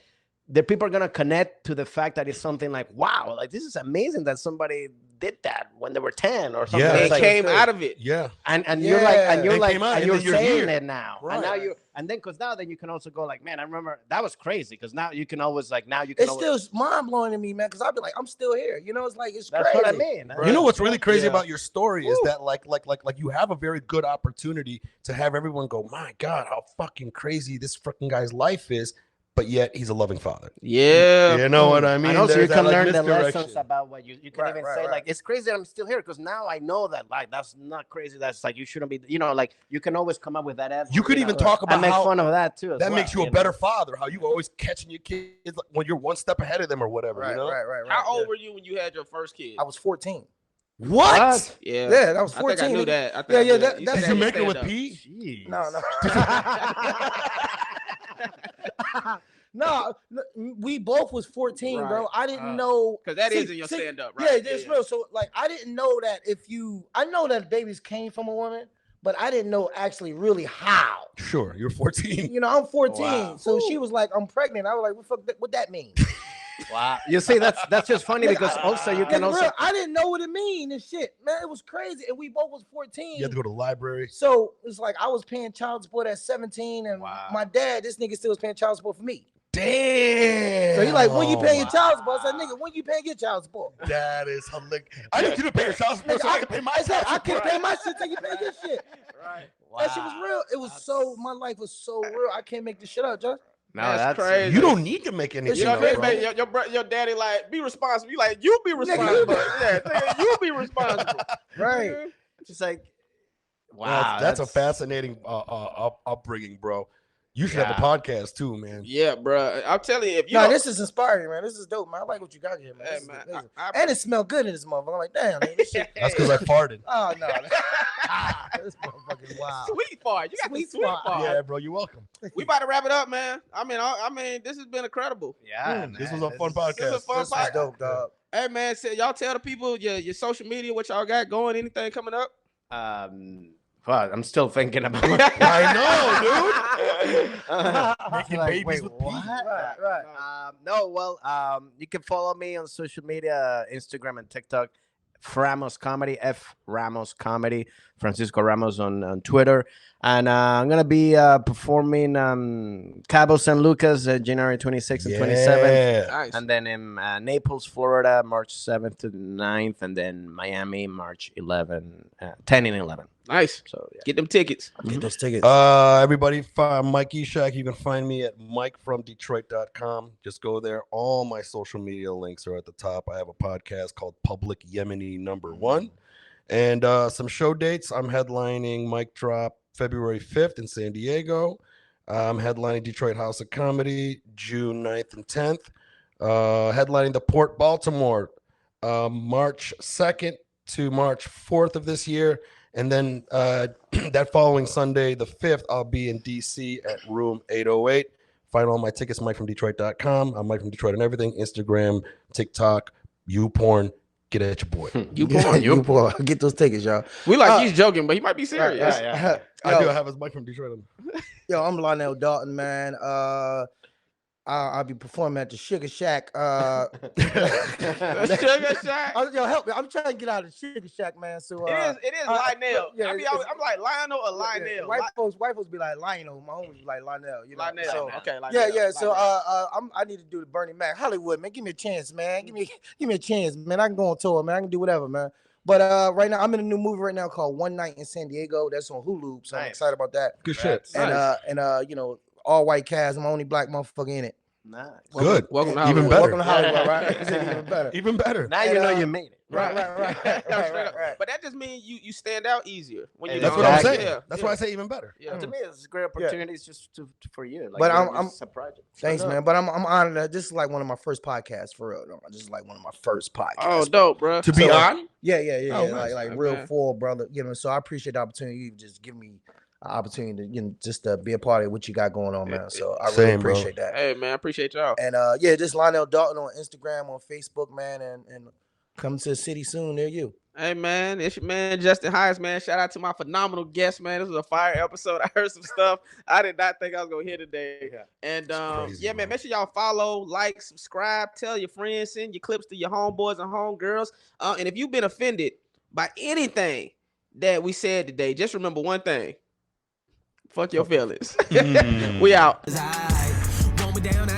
the people are gonna connect to the fact that it's something like, wow, like this is amazing that somebody did that when they were 10 or something. Yeah. And It's it like, came out of it. Yeah. and Yeah. you're like and you're It like came out, and and you're then you're saying here. it now. Right. And now you and then because now then you can also go like, man, I remember that was crazy because now you can always like now you can It's always, still mind blowing to me, man, because I'd be like, I'm still here. You know, it's like it's that's crazy. what I mean. You know what's really crazy Yeah. about your story is that like you have a very good opportunity to have everyone go, my God, how fucking crazy this freaking guy's life is. but yet he's a loving father. Yeah. You know what I mean? And also, you There's can that, learn like, the misdirection. lessons about what you can even say, like, it's crazy that I'm still here because now I know that, like, that's not crazy. That's like, you shouldn't be, you know, like, you can always come up with that answer. You could even talk about and make how fun of that, too. That makes you a better father, how you always catching your kids when you're one step ahead of them or whatever. Right, you know? right. How old were you when you had your first kid? I was 14. What? Yeah. Yeah, that was 14. I think I knew that. I think Yeah, I yeah, knew that- You that's- said Did you that make it with stand-up. P? No. No, we both was 14, Right. bro. I didn't know. Because that See- is in your see, stand-up, right? Yeah, it's real. So, like, I didn't know that I know that babies came from a woman, but I didn't know actually really how. Sure, you're 14. You know, I'm 14. Wow. So she was like, I'm pregnant. I was like, what that mean? Wow. You see, that's just funny because also you can It's also. real. I didn't know what it mean and shit. Man, it was crazy. And we both was 14. You had to go to the library. So it's like I was paying child support at 17, and Wow. my dad, this nigga still was paying child support for me. Damn. So he like, when you paying your child support? I said, nigga, when you paying your child support? That is hilarious. I need you to pay your child support so I can pay my child I can support. pay my shit till you pay your shit. Right. That shit was real. It was my life was so real. I can't make this shit up, Josh. No, That's that's crazy. You don't need to make anything You know up, what I bro. mean? Your daddy like, be responsible. You like, you be responsible. Yeah, nigga, you be responsible. Right. just like, wow. That's a fascinating upbringing, bro. You should have a podcast too, man. Yeah, bro. I'm telling you, if you No, don't- this is inspiring, man. This is dope, man. I like what you got here, man. Hey, This is- man, this is- I- and it smelled good in this motherfucker. I'm like, damn, man, this shit. That's because I farted. Oh no, this motherfuccker wild. sweet fart. You got Sweet the sweet fart. fart. Yeah, bro, you're welcome. We about to wrap it up, man. I mean, this has been incredible. Yeah. This was a fun This is a podcast. fun This was podcast. dope, dog. Hey, man, y'all tell the people your social media, what y'all got going, anything coming up? Well, I'm still thinking about it. I know, dude. Making Like, babies wait, with what? P. Right. No, well, you can follow me on social media, Instagram and TikTok. Ramos Comedy, F Ramos Comedy, Francisco Ramos on Twitter, and I'm gonna be performing Cabo San Lucas January 26th and 27th, Nice. and then in Naples, Florida, March 7th to 9th, and then Miami, March 10 and 11. Nice. So yeah. Get them tickets. Get those tickets. Everybody, find Mike Eshaq. You can find me at mikefromdetroit.com. Just go there. All my social media links are at the top. I have a podcast called Public Yemeni #1. And some show dates. I'm headlining Mic Drop February 5th in San Diego. I'm headlining Detroit House of Comedy June 9th and 10th. Headlining the Port Baltimore March 2nd to March 4th of this year. And then that following Sunday, the 5th, I'll be in DC at Room 808. Find all my tickets, MikeFromDetroit.com. I'm Mike from Detroit and everything. Instagram, TikTok, YouPorn. Get at your boy. You boy, get those tickets, y'all. We like he's joking, but he might be serious. Yeah. I do have his Mike from Detroit. Yo, I'm Lionell Dalton, man. I'll be performing at the Sugar Shack. Sugar Shack. Yo, help me. I'm trying to get out of the Sugar Shack, man. So It is Lionel. yeah, I'm like Lionel or Lionel. White folks be like Lionel. My homies be like Lionel. You know? Lionel. So, Okay. yeah, Lionel. yeah. So Lionel. I need to do the Bernie Mac Hollywood, man. Give me a chance, man. Give me a chance, man. I can go on tour, man. I can do whatever, man. But right now I'm in a new movie right now called One Night in San Diego. That's on Hulu, so I'm Nice. excited about that. Good shit. Nice. You know, all white cast. I'm the only black motherfucker in it. Nice. Good. Welcome to Even Hollywood. better. Welcome to Hollywood, right? It's even better. Even better. Now you And, know you made it. Right. But that just means you stand out easier when you. That's what I'm Exactly. saying. Yeah, That's yeah. why I say even better. Yeah. To me, it's a great opportunity just for you. Like, But you know, I'm- it's a project. Thanks, man. But I'm honored that this is like one of my first podcasts for real. This is like one of my first podcasts. Oh, dope, bro. To be So- on? Yeah. Oh, nice. Like Okay. real full, brother. You know, so I appreciate the opportunity. You just give me an opportunity to just to be a part of what you got going on, man. So I really Same, bro. appreciate that. Hey, man, I appreciate y'all. And just Lionell Dalton on Instagram, on Facebook, man, and come to the city soon near you. Hey, man, it's your man Justin Hines, man. Shout out to my phenomenal guest, man. This was a fire episode. I heard some stuff I did not think I was gonna hear today. Yeah. And crazy, man, bro. make sure y'all follow, like, subscribe, tell your friends, send your clips to your homeboys and homegirls. And if you've been offended by anything that we said today, just remember one thing. Fuck your feelings. We out. Want me down,